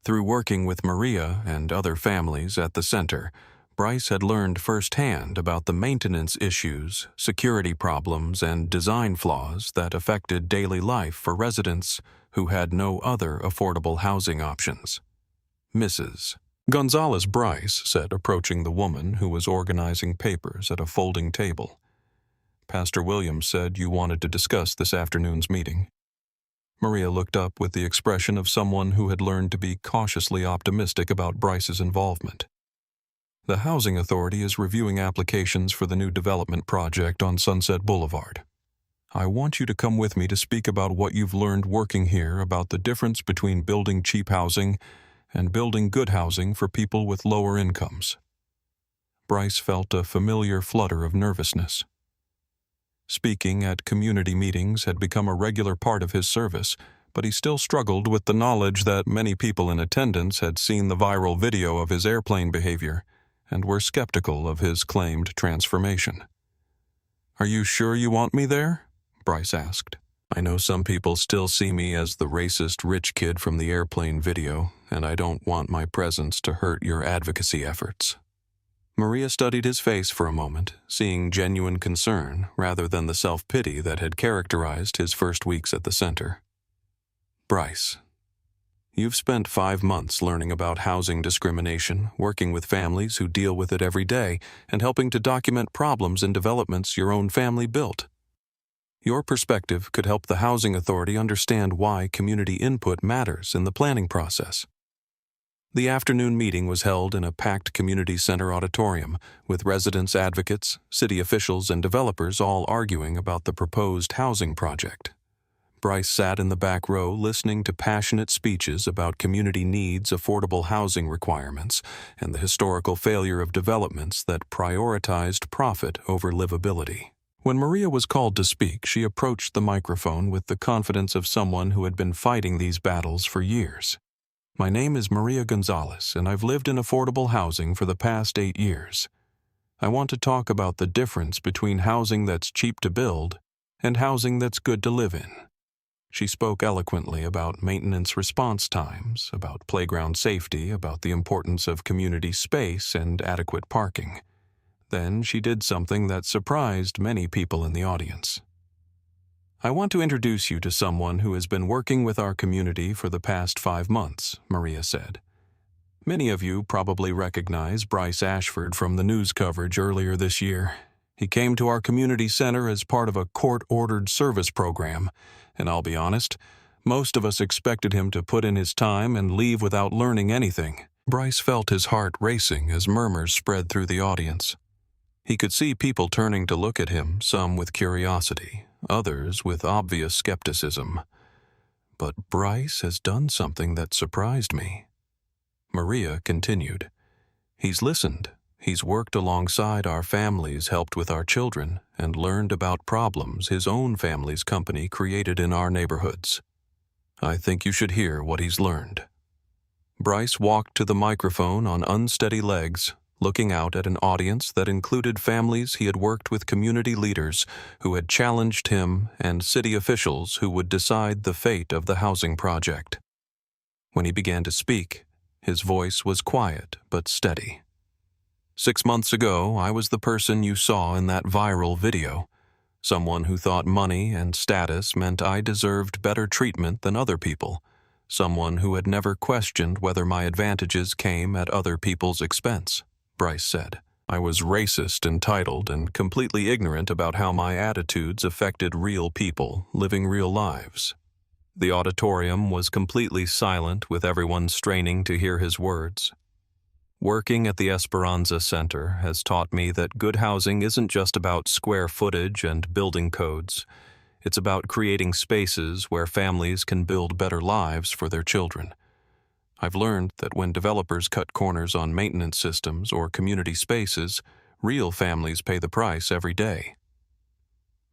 Speaker 1: Through working with Maria and other families at the center, Bryce had learned firsthand about the maintenance issues, security problems, and design flaws that affected daily life for residents who had no other affordable housing options. Mrs. Gonzalez Bryce said, approaching the woman who was organizing papers at a folding table. "Pastor Williams said you wanted to discuss this afternoon's meeting." Maria looked up with the expression of someone who had learned to be cautiously optimistic about Bryce's involvement. "The Housing Authority is reviewing applications for the new development project on Sunset Boulevard. I want you to come with me to speak about what you've learned working here about the difference between building cheap housing and building good housing for people with lower incomes." Bryce felt a familiar flutter of nervousness. Speaking at community meetings had become a regular part of his service, but he still struggled with the knowledge that many people in attendance had seen the viral video of his airplane behavior and were skeptical of his claimed transformation. "Are you sure you want me there?" Bryce asked. "I know some people still see me as the racist rich kid from the airplane video, and I don't want my presence to hurt your advocacy efforts." Maria studied his face for a moment, seeing genuine concern rather than the self-pity that had characterized his first weeks at the center. "Bryce, you've spent 5 months learning about housing discrimination, working with families who deal with it every day, and helping to document problems in developments your own family built. Your perspective could help the Housing Authority understand why community input matters in the planning process." The afternoon meeting was held in a packed community center auditorium, with residents, advocates, city officials, and developers all arguing about the proposed housing project. Bryce sat in the back row listening to passionate speeches about community needs, affordable housing requirements, and the historical failure of developments that prioritized profit over livability. When Maria was called to speak, she approached the microphone with the confidence of someone who had been fighting these battles for years. "My name is Maria Gonzalez, and I've lived in affordable housing for the past 8 years. I want to talk about the difference between housing that's cheap to build and housing that's good to live in." She spoke eloquently about maintenance response times, about playground safety, about the importance of community space and adequate parking. Then she did something that surprised many people in the audience. "I want to introduce you to someone who has been working with our community for the past 5 months, Maria said. "Many of you probably recognize Bryce Ashford from the news coverage earlier this year. He came to our community center as part of a court-ordered service program, and I'll be honest, most of us expected him to put in his time and leave without learning anything." Bryce felt his heart racing as murmurs spread through the audience. He could see people turning to look at him, some with curiosity, others with obvious skepticism. "But Bryce has done something that surprised me." Maria continued. "He's listened. He's worked alongside our families, helped with our children, and learned about problems his own family's company created in our neighborhoods. I think you should hear what he's learned." Bryce walked to the microphone on unsteady legs, looking out at an audience that included families he had worked with, community leaders who had challenged him, and city officials who would decide the fate of the housing project. When he began to speak, his voice was quiet but steady. "6 months ago, I was the person you saw in that viral video, someone who thought money and status meant I deserved better treatment than other people, someone who had never questioned whether my advantages came at other people's expense," Bryce said. "I was racist, entitled, and completely ignorant about how my attitudes affected real people living real lives." The auditorium was completely silent, with everyone straining to hear his words. "Working at the Esperanza Center has taught me that good housing isn't just about square footage and building codes. It's about creating spaces where families can build better lives for their children. I've learned that when developers cut corners on maintenance systems or community spaces, real families pay the price every day."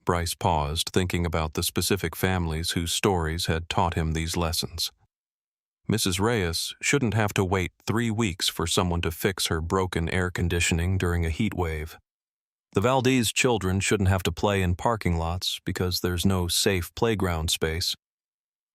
Speaker 1: Bryce paused, thinking about the specific families whose stories had taught him these lessons. Mrs. Reyes shouldn't have to wait 3 weeks for someone to fix her broken air conditioning during a heat wave. The Valdez children shouldn't have to play in parking lots because there's no safe playground space.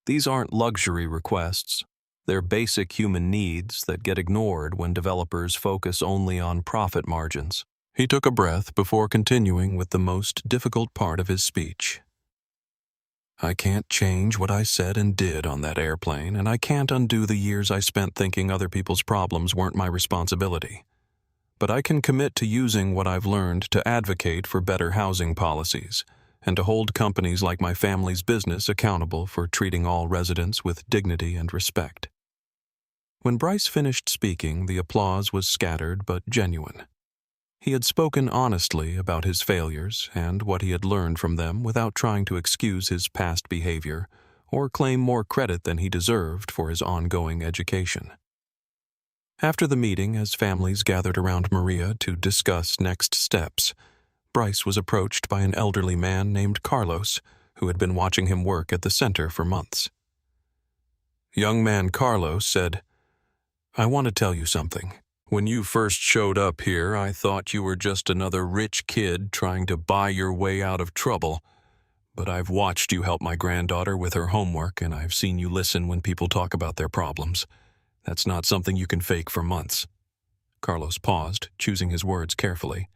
Speaker 1: These aren't luxury requests. They're basic human needs that get ignored when developers focus only on profit margins. He took a breath before continuing with the most difficult part of his speech. I can't change what I said and did on that airplane, and I can't undo the years I spent thinking other people's problems weren't my responsibility. But I can commit to using what I've learned to advocate for better housing policies and to hold companies like my family's business accountable for treating all residents with dignity and respect. When Bryce finished speaking, the applause was scattered but genuine. He had spoken honestly about his failures and what he had learned from them without trying to excuse his past behavior or claim more credit than he deserved for his ongoing education. After the meeting, as families gathered around Maria to discuss next steps, Bryce was approached by an elderly man named Carlos, who had been watching him work at the center for months. Young man Carlos said, "I want to tell you something. When you first showed up here, I thought you were just another rich kid trying to buy your way out of trouble. But I've watched you help my granddaughter with her homework, and I've seen you listen when people talk about their problems. That's not something you can fake for months." Carlos paused, choosing his words carefully.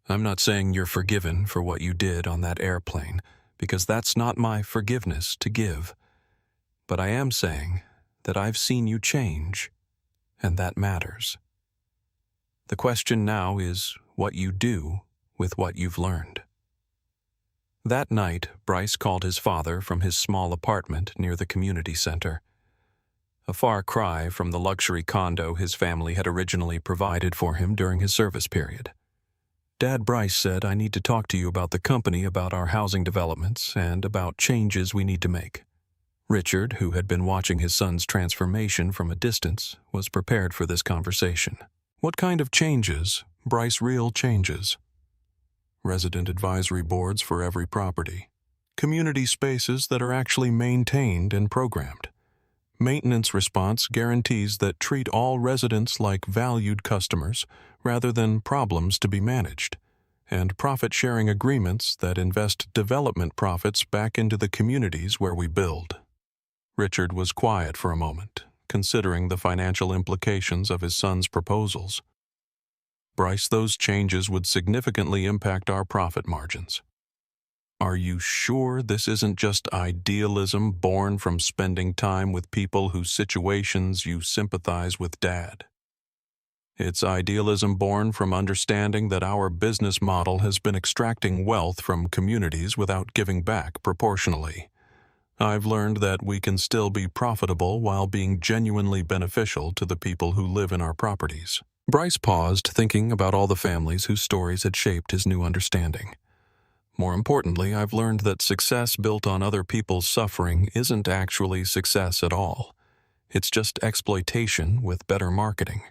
Speaker 1: "I'm not saying you're forgiven for what you did on that airplane, because that's not my forgiveness to give. But I am saying that I've seen you change, and that matters. The question now is what you do with what you've learned." That night, Bryce called his father from his small apartment near the community center. A far cry from the luxury condo his family had originally provided for him during his service period. "Dad," Bryce said, "I need to talk to you about the company, about our housing developments, and about changes we need to make." Richard, who had been watching his son's transformation from a distance, was prepared for this conversation. "What kind of changes?" Bryce. "Real changes. Resident advisory boards for every property. Community spaces that are actually maintained and programmed. Maintenance response guarantees that treat all residents like valued customers rather than problems to be managed. And profit-sharing agreements that invest development profits back into the communities where we build." Richard was quiet for a moment, considering the financial implications of his son's proposals. "Bryce, those changes would significantly impact our profit margins. Are you sure this isn't just idealism born from spending time with people whose situations you sympathize with, Dad? It's idealism born from understanding that our business model has been extracting wealth from communities without giving back proportionally. I've learned that we can still be profitable while being genuinely beneficial to the people who live in our properties." Bryce paused, thinking about all the families whose stories had shaped his new understanding. "More importantly, I've learned that success built on other people's suffering isn't actually success at all. It's just exploitation with better marketing."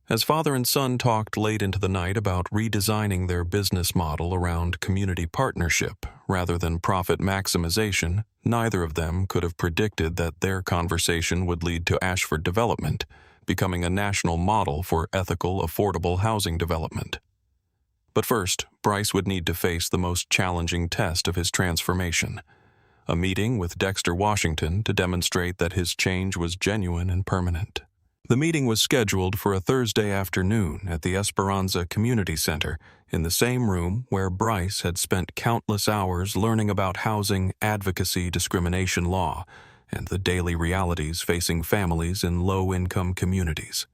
Speaker 1: As father and son talked late into the night about redesigning their business model around community partnership rather than profit maximization, neither of them could have predicted that their conversation would lead to Ashford Development becoming a national model for ethical, affordable housing development. But first, Bryce would need to face the most challenging test of his transformation: a meeting with Dexter Washington to demonstrate that his change was genuine and permanent. The meeting was scheduled for a Thursday afternoon at the Esperanza Community Center, in the same room where Bryce had spent countless hours learning about housing advocacy discrimination law and the daily realities facing families in low-income communities.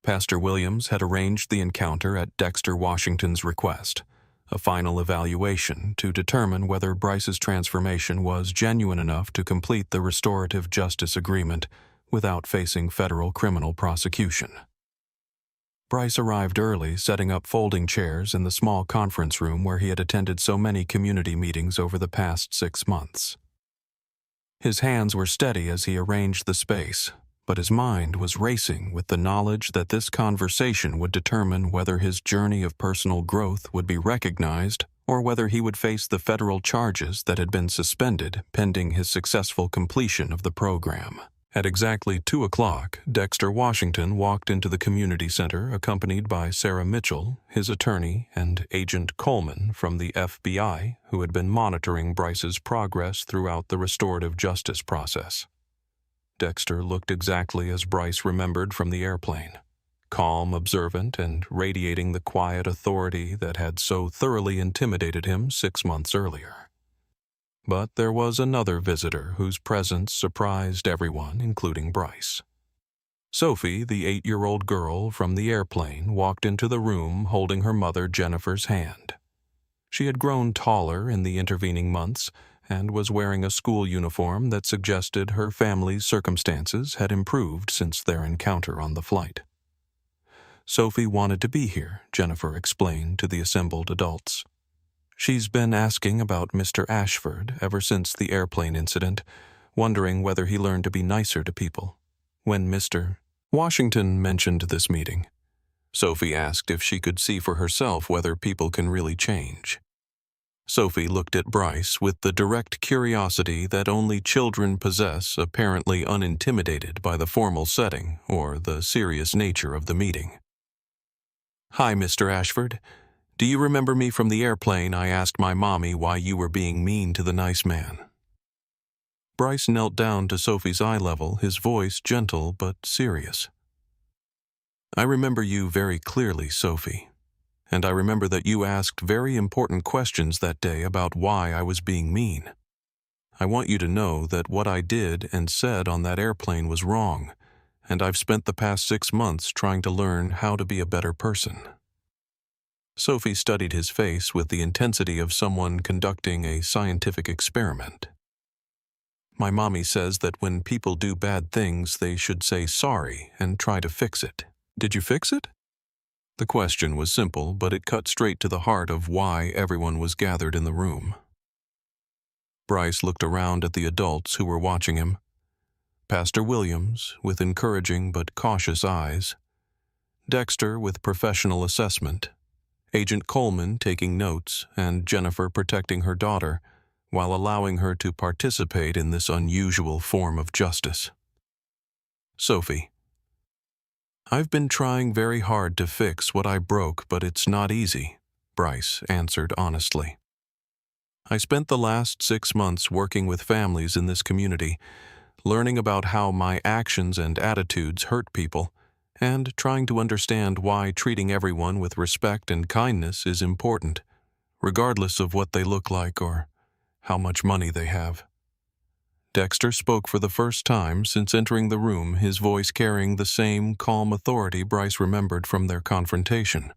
Speaker 1: Pastor Williams had arranged the encounter at Dexter Washington's request, a final evaluation to determine whether Bryce's transformation was genuine enough to complete the restorative justice agreement without facing federal criminal prosecution. Bryce arrived early, setting up folding chairs in the small conference room where he had attended so many community meetings over the past 6 months. His hands were steady as he arranged the space, but his mind was racing with the knowledge that this conversation would determine whether his journey of personal growth would be recognized or whether he would face the federal charges that had been suspended pending his successful completion of the program. At exactly 2 o'clock, Dexter Washington walked into the community center accompanied by Sarah Mitchell, his attorney, and Agent Coleman from the FBI, who had been monitoring Bryce's progress throughout the restorative justice process. Dexter looked exactly as Bryce remembered from the airplane, calm, observant, and radiating the quiet authority that had so thoroughly intimidated him 6 months earlier. But there was another visitor whose presence surprised everyone, including Bryce. Sophie, the 8-year-old girl from the airplane, walked into the room holding her mother Jennifer's hand. She had grown taller in the intervening months and was wearing a school uniform that suggested her family's circumstances had improved since their encounter on the flight. Sophie wanted to be here, Jennifer explained to the assembled adults. She's been asking about Mr. Ashford ever since the airplane incident, wondering whether he learned to be nicer to people. When Mr. Washington mentioned this meeting, Sophie asked if she could see for herself whether people can really change. Sophie looked at Bryce with the direct curiosity that only children possess, apparently unintimidated by the formal setting or the serious nature of the meeting. "Hi, Mr. Ashford. Do you remember me from the airplane? I asked my mommy why you were being mean to the nice man." Bryce knelt down to Sophie's eye level, his voice gentle but serious. "I remember you very clearly, Sophie, and I remember that you asked very important questions that day about why I was being mean. I want you to know that what I did and said on that airplane was wrong, and I've spent the past 6 months trying to learn how to be a better person." Sophie studied his face with the intensity of someone conducting a scientific experiment. "My mommy says that when people do bad things, they should say sorry and try to fix it. Did you fix it?" The question was simple, but it cut straight to the heart of why everyone was gathered in the room. Bryce looked around at the adults who were watching him. Pastor Williams, with encouraging but cautious eyes. Dexter with professional assessment. Agent Coleman taking notes, and Jennifer protecting her daughter, while allowing her to participate in this unusual form of justice. Sophie. "I've been trying very hard to fix what I broke, but it's not easy," Bryce answered honestly. "I spent the last 6 months working with families in this community, learning about how my actions and attitudes hurt people, and trying to understand why treating everyone with respect and kindness is important, regardless of what they look like or how much money they have." Dexter spoke for the first time since entering the room, his voice carrying the same calm authority Bryce remembered from their confrontation.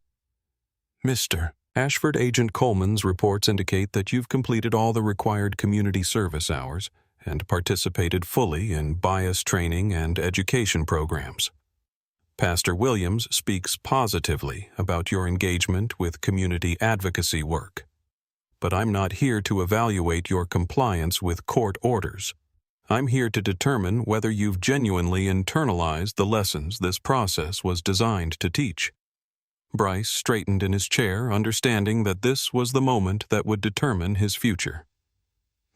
Speaker 1: "Mr. Ashford, Agent Coleman's reports indicate that you've completed all the required community service hours and participated fully in bias training and education programs. Pastor Williams speaks positively about your engagement with community advocacy work. But I'm not here to evaluate your compliance with court orders. I'm here to determine whether you've genuinely internalized the lessons this process was designed to teach." Bryce straightened in his chair, understanding that this was the moment that would determine his future.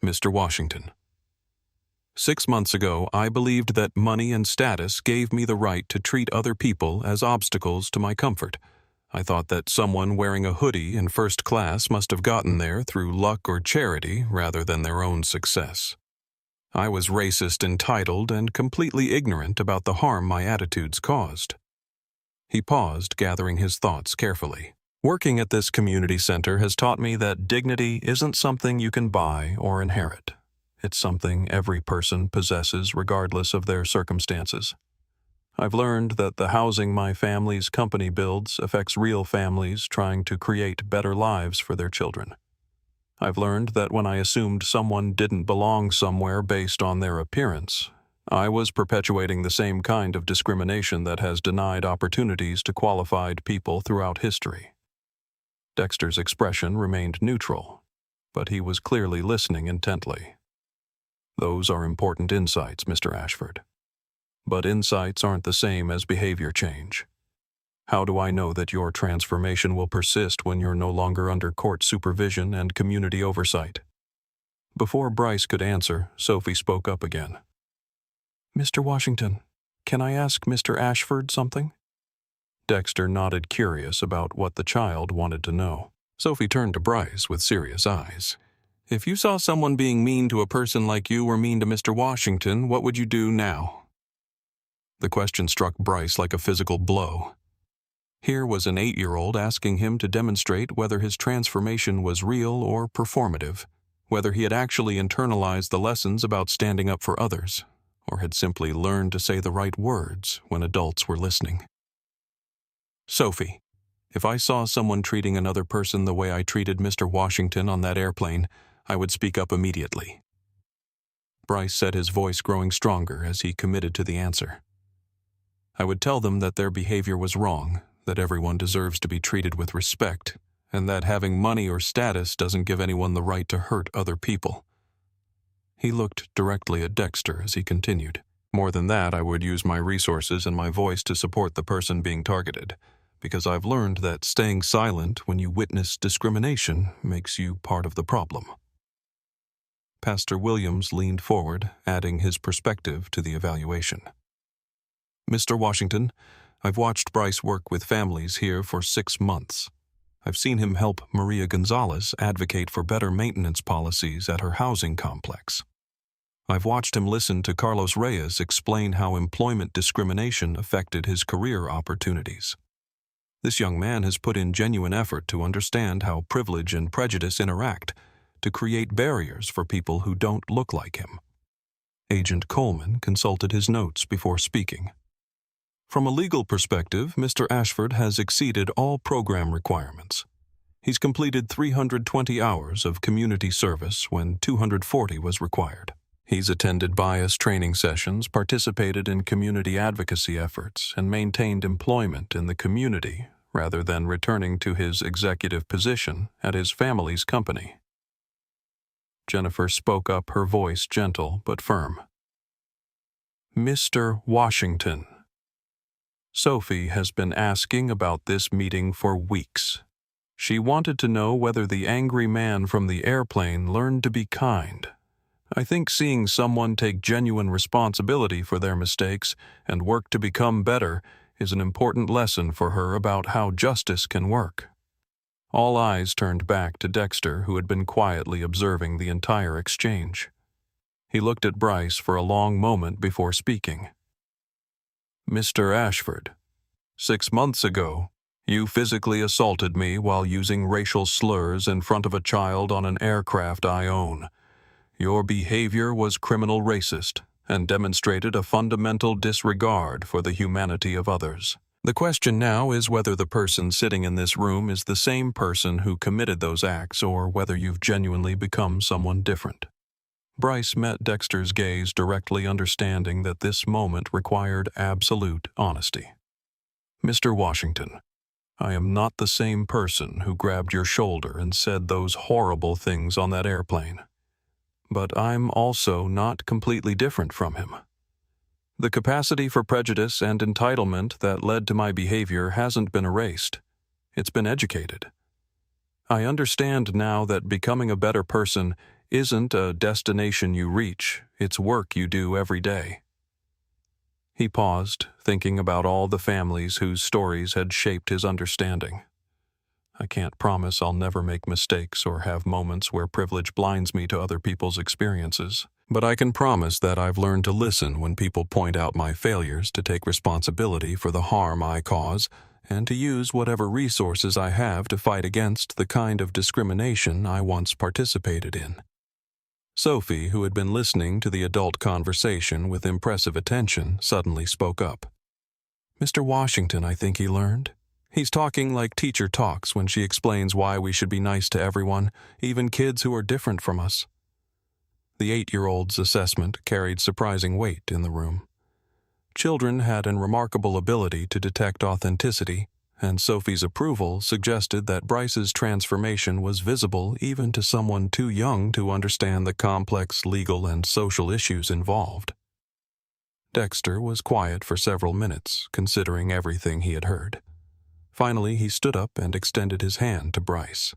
Speaker 1: "Mr. Washington, 6 months ago, I believed that money and status gave me the right to treat other people as obstacles to my comfort. I thought that someone wearing a hoodie in first class must have gotten there through luck or charity rather than their own success. I was racist, entitled, and completely ignorant about the harm my attitudes caused." He paused, gathering his thoughts carefully. "Working at this community center has taught me that dignity isn't something you can buy or inherit. It's something every person possesses regardless of their circumstances. I've learned that the housing my family's company builds affects real families trying to create better lives for their children. I've learned that when I assumed someone didn't belong somewhere based on their appearance, I was perpetuating the same kind of discrimination that has denied opportunities to qualified people throughout history." Dexter's expression remained neutral, but he was clearly listening intently. "Those are important insights, Mr. Ashford. But insights aren't the same as behavior change. How do I know that your transformation will persist when you're no longer under court supervision and community oversight?" Before Bryce could answer, Sophie spoke up again. Mr. Washington, can I ask Mr. Ashford something? Dexter nodded, curious about what the child wanted to know. Sophie turned to Bryce with serious eyes. If you saw someone being mean to a person like you were mean to Mr. Washington, what would you do now? The question struck Bryce like a physical blow. Here was an 8-year-old asking him to demonstrate whether his transformation was real or performative, whether he had actually internalized the lessons about standing up for others, or had simply learned to say the right words when adults were listening. Sophie, if I saw someone treating another person the way I treated Mr. Washington on that airplane, I would speak up immediately. Bryce said, his voice growing stronger as he committed to the answer. I would tell them that their behavior was wrong, that everyone deserves to be treated with respect, and that having money or status doesn't give anyone the right to hurt other people. He looked directly at Dexter as he continued. More than that, I would use my resources and my voice to support the person being targeted, because I've learned that staying silent when you witness discrimination makes you part of the problem. Pastor Williams leaned forward, adding his perspective to the evaluation. Mr. Washington, I've watched Bryce work with families here for 6 months. I've seen him help Maria Gonzalez advocate for better maintenance policies at her housing complex. I've watched him listen to Carlos Reyes explain how employment discrimination affected his career opportunities. This young man has put in genuine effort to understand how privilege and prejudice interact, to create barriers for people who don't look like him. Agent Coleman consulted his notes before speaking. From a legal perspective, Mr. Ashford has exceeded all program requirements. He's completed 320 hours of community service when 240 was required. He's attended bias training sessions, participated in community advocacy efforts, and maintained employment in the community rather than returning to his executive position at his family's company. Jennifer spoke up, her voice gentle but firm. Mr. Washington, Sophie has been asking about this meeting for weeks. She wanted to know whether the angry man from the airplane learned to be kind. I think seeing someone take genuine responsibility for their mistakes and work to become better is an important lesson for her about how justice can work. All eyes turned back to Dexter, who had been quietly observing the entire exchange. He looked at Bryce for a long moment before speaking. Mr. Ashford, 6 months ago, you physically assaulted me while using racial slurs in front of a child on an aircraft I own. Your behavior was criminal racist and demonstrated a fundamental disregard for the humanity of others. The question now is whether the person sitting in this room is the same person who committed those acts or whether you've genuinely become someone different. Bryce met Dexter's gaze directly, understanding that this moment required absolute honesty. Mr. Washington, I am not the same person who grabbed your shoulder and said those horrible things on that airplane. But I'm also not completely different from him. The capacity for prejudice and entitlement that led to my behavior hasn't been erased. It's been educated. I understand now that becoming a better person isn't a destination you reach, it's work you do every day. He paused, thinking about all the families whose stories had shaped his understanding. I can't promise I'll never make mistakes or have moments where privilege blinds me to other people's experiences, but I can promise that I've learned to listen when people point out my failures, to take responsibility for the harm I cause, and to use whatever resources I have to fight against the kind of discrimination I once participated in. Sophie, who had been listening to the adult conversation with impressive attention, suddenly spoke up. Mr. Washington, I think he learned. He's talking like teacher talks when she explains why we should be nice to everyone, even kids who are different from us. The 8-year-old's assessment carried surprising weight in the room. Children had a remarkable ability to detect authenticity, and Sophie's approval suggested that Bryce's transformation was visible even to someone too young to understand the complex legal and social issues involved. Dexter was quiet for several minutes, considering everything he had heard. Finally, he stood up and extended his hand to Bryce.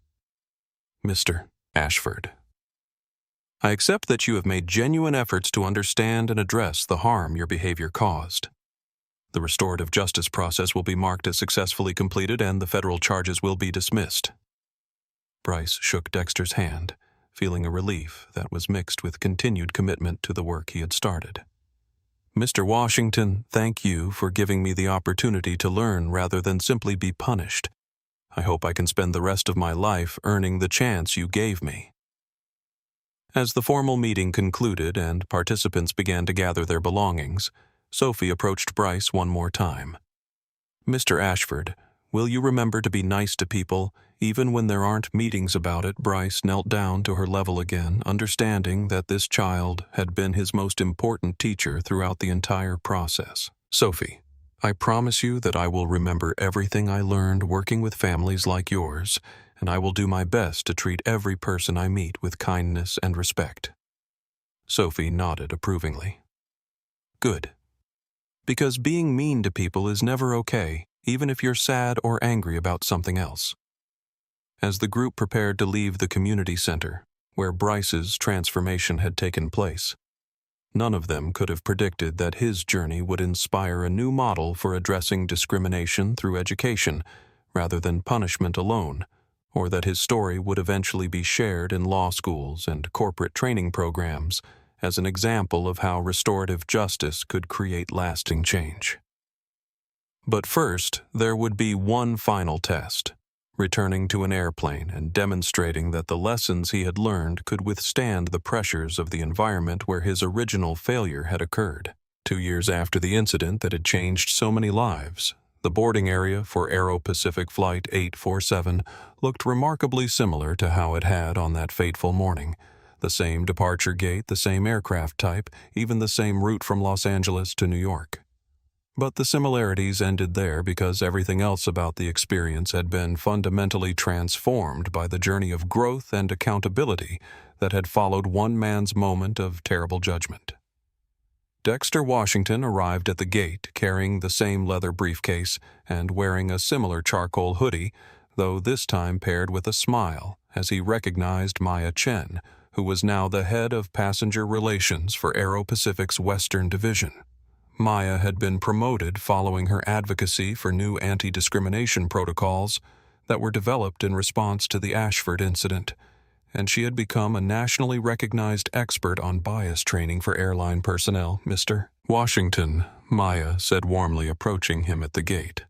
Speaker 1: Mr. Ashford, I accept that you have made genuine efforts to understand and address the harm your behavior caused. The restorative justice process will be marked as successfully completed and the federal charges will be dismissed. Bryce shook Dexter's hand, feeling a relief that was mixed with continued commitment to the work he had started. Mr. Washington, thank you for giving me the opportunity to learn rather than simply be punished. I hope I can spend the rest of my life earning the chance you gave me. As the formal meeting concluded and participants began to gather their belongings, Sophie approached Bryce one more time. Mr. Ashford, will you remember to be nice to people, even when there aren't meetings about it? Bryce knelt down to her level again, understanding that this child had been his most important teacher throughout the entire process. Sophie, I promise you that I will remember everything I learned working with families like yours, and I will do my best to treat every person I meet with kindness and respect. Sophie nodded approvingly. Good. Because being mean to people is never okay, even if you're sad or angry about something else. As the group prepared to leave the community center, where Bryce's transformation had taken place, none of them could have predicted that his journey would inspire a new model for addressing discrimination through education rather than punishment alone, or that his story would eventually be shared in law schools and corporate training programs as an example of how restorative justice could create lasting change. But first, there would be one final test, returning to an airplane and demonstrating that the lessons he had learned could withstand the pressures of the environment where his original failure had occurred. 2 years after the incident that had changed so many lives, the boarding area for Aero Pacific Flight 847 looked remarkably similar to how it had on that fateful morning. The same departure gate, the same aircraft type, even the same route from Los Angeles to New York. But the similarities ended there because everything else about the experience had been fundamentally transformed by the journey of growth and accountability that had followed one man's moment of terrible judgment. Dexter Washington arrived at the gate carrying the same leather briefcase and wearing a similar charcoal hoodie, though this time paired with a smile as he recognized Maya Chen, who was now the head of passenger relations for Aero Pacific's Western Division. Maya had been promoted following her advocacy for new anti-discrimination protocols that were developed in response to the Ashford incident, and she had become a nationally recognized expert on bias training for airline personnel. Mr. Washington, Maya said warmly, approaching him at the gate.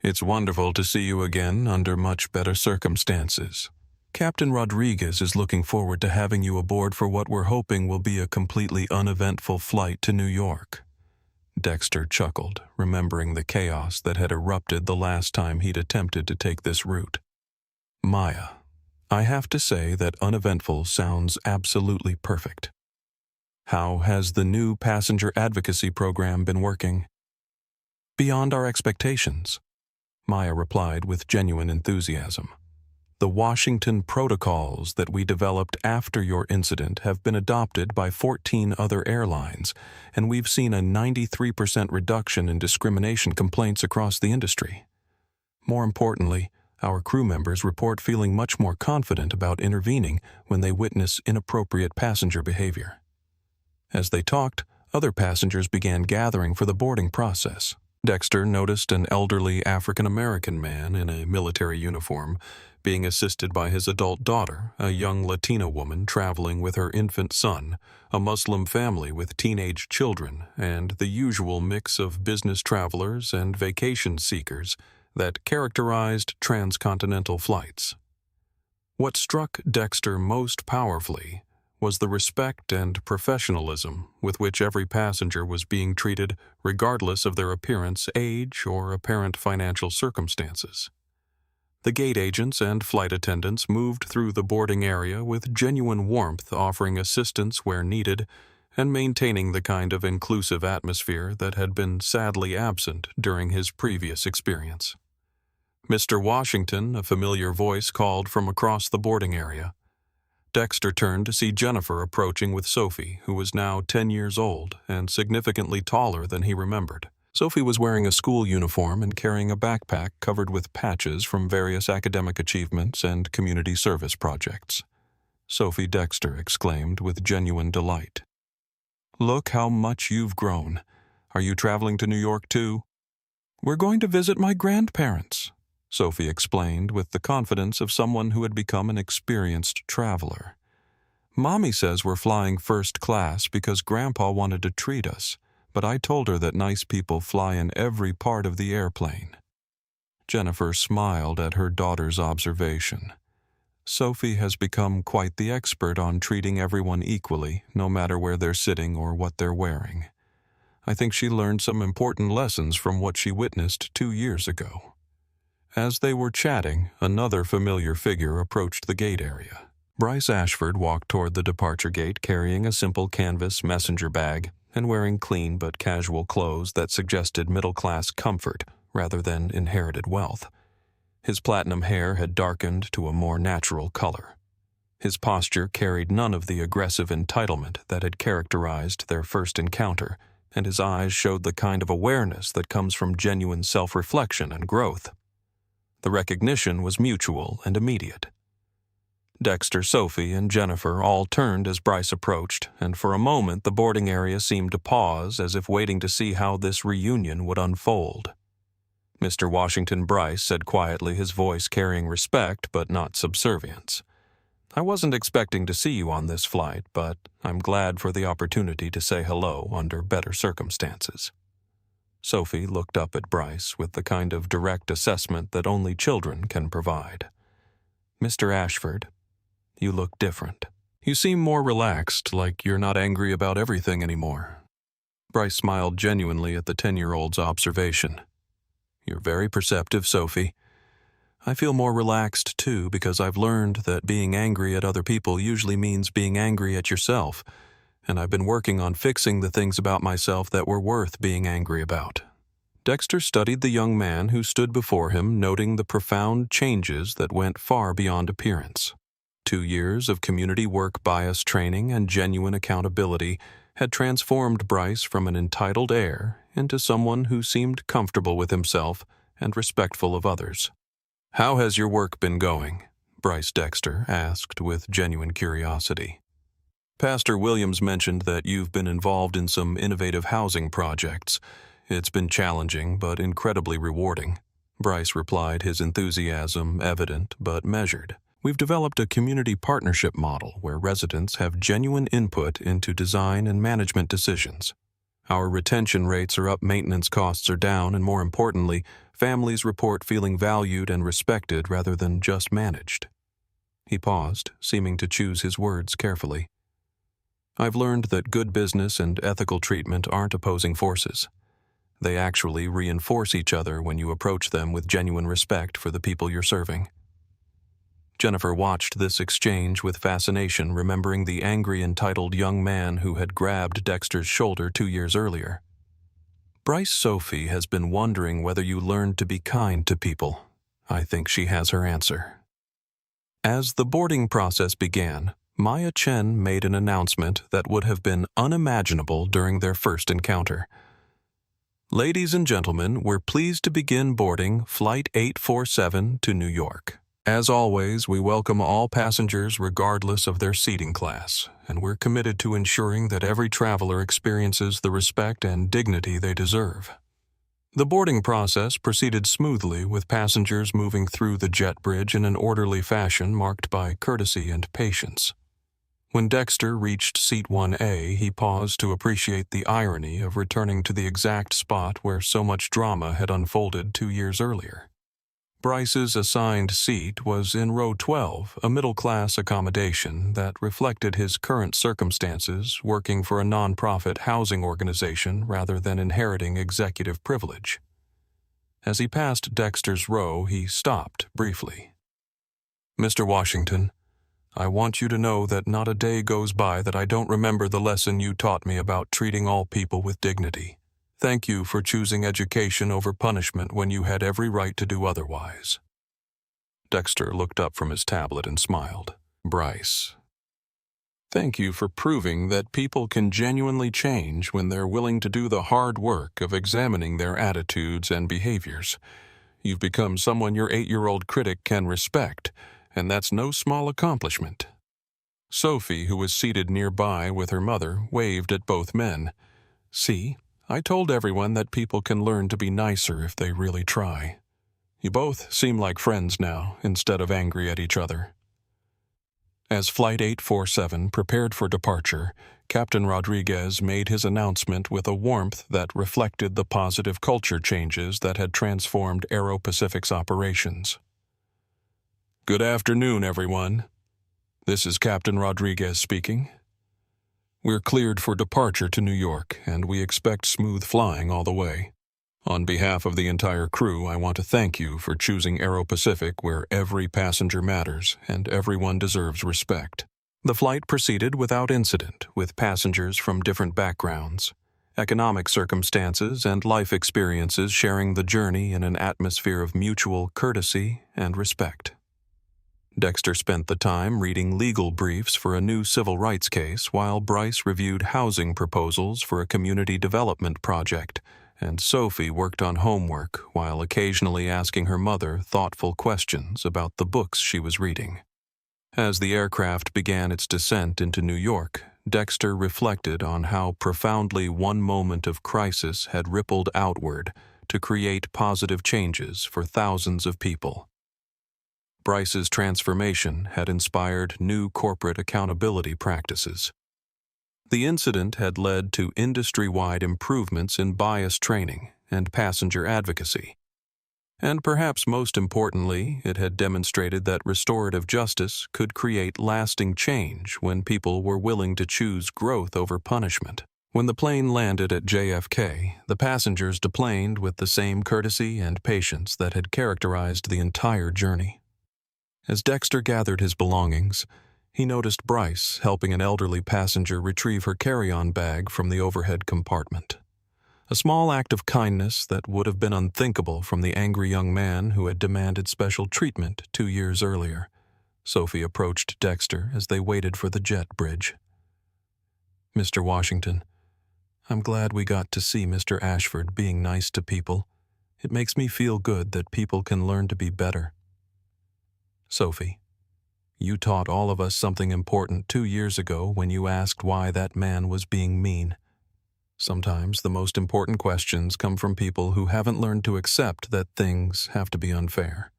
Speaker 1: It's wonderful to see you again under much better circumstances. Captain Rodriguez is looking forward to having you aboard for what we're hoping will be a completely uneventful flight to New York. Dexter chuckled, remembering the chaos that had erupted the last time he'd attempted to take this route. Maya, I have to say that uneventful sounds absolutely perfect. How has the new passenger advocacy program been working? Beyond our expectations, Maya replied with genuine enthusiasm. The Washington protocols that we developed after your incident have been adopted by 14 other airlines, and we've seen a 93% reduction in discrimination complaints across the industry. More importantly, our crew members report feeling much more confident about intervening when they witness inappropriate passenger behavior. As they talked, other passengers began gathering for the boarding process. Dexter noticed an elderly African-American man in a military uniform being assisted by his adult daughter, a young Latina woman traveling with her infant son, a Muslim family with teenage children, and the usual mix of business travelers and vacation seekers that characterized transcontinental flights. What struck Dexter most powerfully was the respect and professionalism with which every passenger was being treated regardless of their appearance, age, or apparent financial circumstances. The gate agents and flight attendants moved through the boarding area with genuine warmth, offering assistance where needed and maintaining the kind of inclusive atmosphere that had been sadly absent during his previous experience. Mr. Washington, a familiar voice called from across the boarding area. Dexter turned to see Jennifer approaching with Sophie, who was now 10 years old and significantly taller than he remembered. Sophie was wearing a school uniform and carrying a backpack covered with patches from various academic achievements and community service projects. Sophie Dexter exclaimed with genuine delight. "Look how much you've grown. Are you traveling to New York too?" "We're going to visit my grandparents," Sophie explained with the confidence of someone who had become an experienced traveler. "Mommy says we're flying first class because Grandpa wanted to treat us, but I told her that nice people fly in every part of the airplane." Jennifer smiled at her daughter's observation. Sophie has become quite the expert on treating everyone equally, no matter where they're sitting or what they're wearing. I think she learned some important lessons from what she witnessed 2 years ago. As they were chatting, another familiar figure approached the gate area. Bryce Ashford walked toward the departure gate carrying a simple canvas messenger bag and wearing clean but casual clothes that suggested middle-class comfort rather than inherited wealth. His platinum hair had darkened to a more natural color. His posture carried none of the aggressive entitlement that had characterized their first encounter, and his eyes showed the kind of awareness that comes from genuine self-reflection and growth. The recognition was mutual and immediate. Dexter, Sophie, and Jennifer all turned as Bryce approached, and for a moment the boarding area seemed to pause as if waiting to see how this reunion would unfold. Mr. Washington Bryce said quietly, his voice carrying respect but not subservience. "I wasn't expecting to see you on this flight, but I'm glad for the opportunity to say hello under better circumstances." Sophie looked up at Bryce with the kind of direct assessment that only children can provide. "Mr. Ashford, you look different. You seem more relaxed, like you're not angry about everything anymore." Bryce smiled genuinely at the 10-year-old's observation. "You're very perceptive, Sophie. I feel more relaxed, too, because I've learned that being angry at other people usually means being angry at yourself, and I've been working on fixing the things about myself that were worth being angry about." Dexter studied the young man who stood before him, noting the profound changes that went far beyond appearance. 2 years of community work bias training and genuine accountability had transformed Bryce from an entitled heir into someone who seemed comfortable with himself and respectful of others. "How has your work been going?" Bryce Dexter asked with genuine curiosity. "Pastor Williams mentioned that you've been involved in some innovative housing projects. It's been challenging but incredibly rewarding." Bryce replied, his enthusiasm evident but measured. "We've developed a community partnership model where residents have genuine input into design and management decisions. Our retention rates are up, maintenance costs are down, and more importantly, families report feeling valued and respected rather than just managed." He paused, seeming to choose his words carefully. "I've learned that good business and ethical treatment aren't opposing forces. They actually reinforce each other when you approach them with genuine respect for the people you're serving." Jennifer watched this exchange with fascination, remembering the angry, entitled young man who had grabbed Dexter's shoulder 2 years earlier. "Bryce, Sophie has been wondering whether you learned to be kind to people. I think she has her answer." As the boarding process began, Maya Chen made an announcement that would have been unimaginable during their first encounter. "Ladies and gentlemen, we're pleased to begin boarding Flight 847 to New York. As always, we welcome all passengers regardless of their seating class, and we're committed to ensuring that every traveler experiences the respect and dignity they deserve." The boarding process proceeded smoothly, with passengers moving through the jet bridge in an orderly fashion marked by courtesy and patience. When Dexter reached Seat 1A, he paused to appreciate the irony of returning to the exact spot where so much drama had unfolded 2 years earlier. Bryce's assigned seat was in row 12, a middle-class accommodation that reflected his current circumstances, working for a nonprofit housing organization rather than inheriting executive privilege. As he passed Dexter's row, he stopped briefly. "Mr. Washington, I want you to know that not a day goes by that I don't remember the lesson you taught me about treating all people with dignity. Thank you for choosing education over punishment when you had every right to do otherwise." Dexter looked up from his tablet and smiled. "Bryce, thank you for proving that people can genuinely change when they're willing to do the hard work of examining their attitudes and behaviors. You've become someone your 8-year-old critic can respect, and that's no small accomplishment." Sophie, who was seated nearby with her mother, waved at both men. "See, I told everyone that people can learn to be nicer if they really try. You both seem like friends now, instead of angry at each other." As Flight 847 prepared for departure, Captain Rodriguez made his announcement with a warmth that reflected the positive culture changes that had transformed Aero Pacific's operations. "Good afternoon, everyone. This is Captain Rodriguez speaking. We're cleared for departure to New York, and we expect smooth flying all the way. On behalf of the entire crew, I want to thank you for choosing Aero Pacific, where every passenger matters and everyone deserves respect." The flight proceeded without incident, with passengers from different backgrounds, economic circumstances, and life experiences sharing the journey in an atmosphere of mutual courtesy and respect. Dexter spent the time reading legal briefs for a new civil rights case while Bryce reviewed housing proposals for a community development project, and Sophie worked on homework while occasionally asking her mother thoughtful questions about the books she was reading. As the aircraft began its descent into New York, Dexter reflected on how profoundly one moment of crisis had rippled outward to create positive changes for thousands of people. Bryce's transformation had inspired new corporate accountability practices. The incident had led to industry-wide improvements in bias training and passenger advocacy. And perhaps most importantly, it had demonstrated that restorative justice could create lasting change when people were willing to choose growth over punishment. When the plane landed at JFK, the passengers deplaned with the same courtesy and patience that had characterized the entire journey. As Dexter gathered his belongings, he noticed Bryce helping an elderly passenger retrieve her carry-on bag from the overhead compartment. A small act of kindness that would have been unthinkable from the angry young man who had demanded special treatment 2 years earlier. Sophie approached Dexter as they waited for the jet bridge. "Mr. Washington, I'm glad we got to see Mr. Ashford being nice to people. It makes me feel good that people can learn to be better." "Sophie, you taught all of us something important 2 years ago when you asked why that man was being mean. Sometimes the most important questions come from people who haven't learned to accept that things have to be unfair."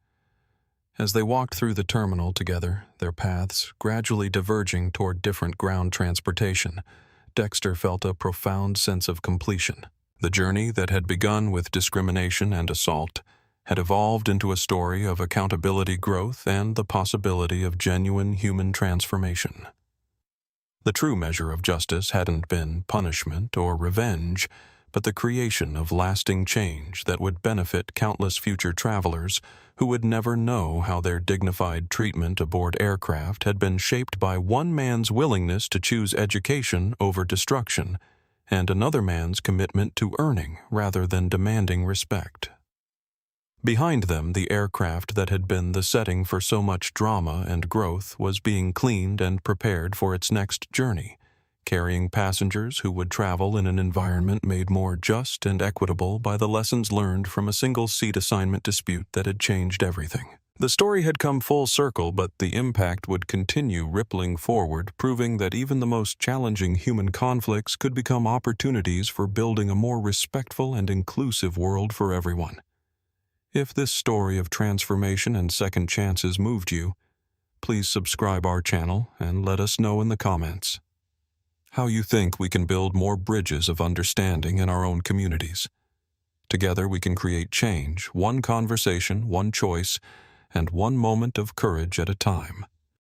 Speaker 1: As they walked through the terminal together, their paths gradually diverging toward different ground transportation, Dexter felt a profound sense of completion. The journey that had begun with discrimination and assault had evolved into a story of accountability, growth, and the possibility of genuine human transformation. The true measure of justice hadn't been punishment or revenge, but the creation of lasting change that would benefit countless future travelers who would never know how their dignified treatment aboard aircraft had been shaped by one man's willingness to choose education over destruction and another man's commitment to earning rather than demanding respect. Behind them, the aircraft that had been the setting for so much drama and growth was being cleaned and prepared for its next journey, carrying passengers who would travel in an environment made more just and equitable by the lessons learned from a single seat assignment dispute that had changed everything. The story had come full circle, but the impact would continue rippling forward, proving that even the most challenging human conflicts could become opportunities for building a more respectful and inclusive world for everyone. If this story of transformation and second chances moved you, please subscribe our channel and let us know in the comments how you think we can build more bridges of understanding in our own communities. Together we can create change, one conversation, one choice, and one moment of courage at a time.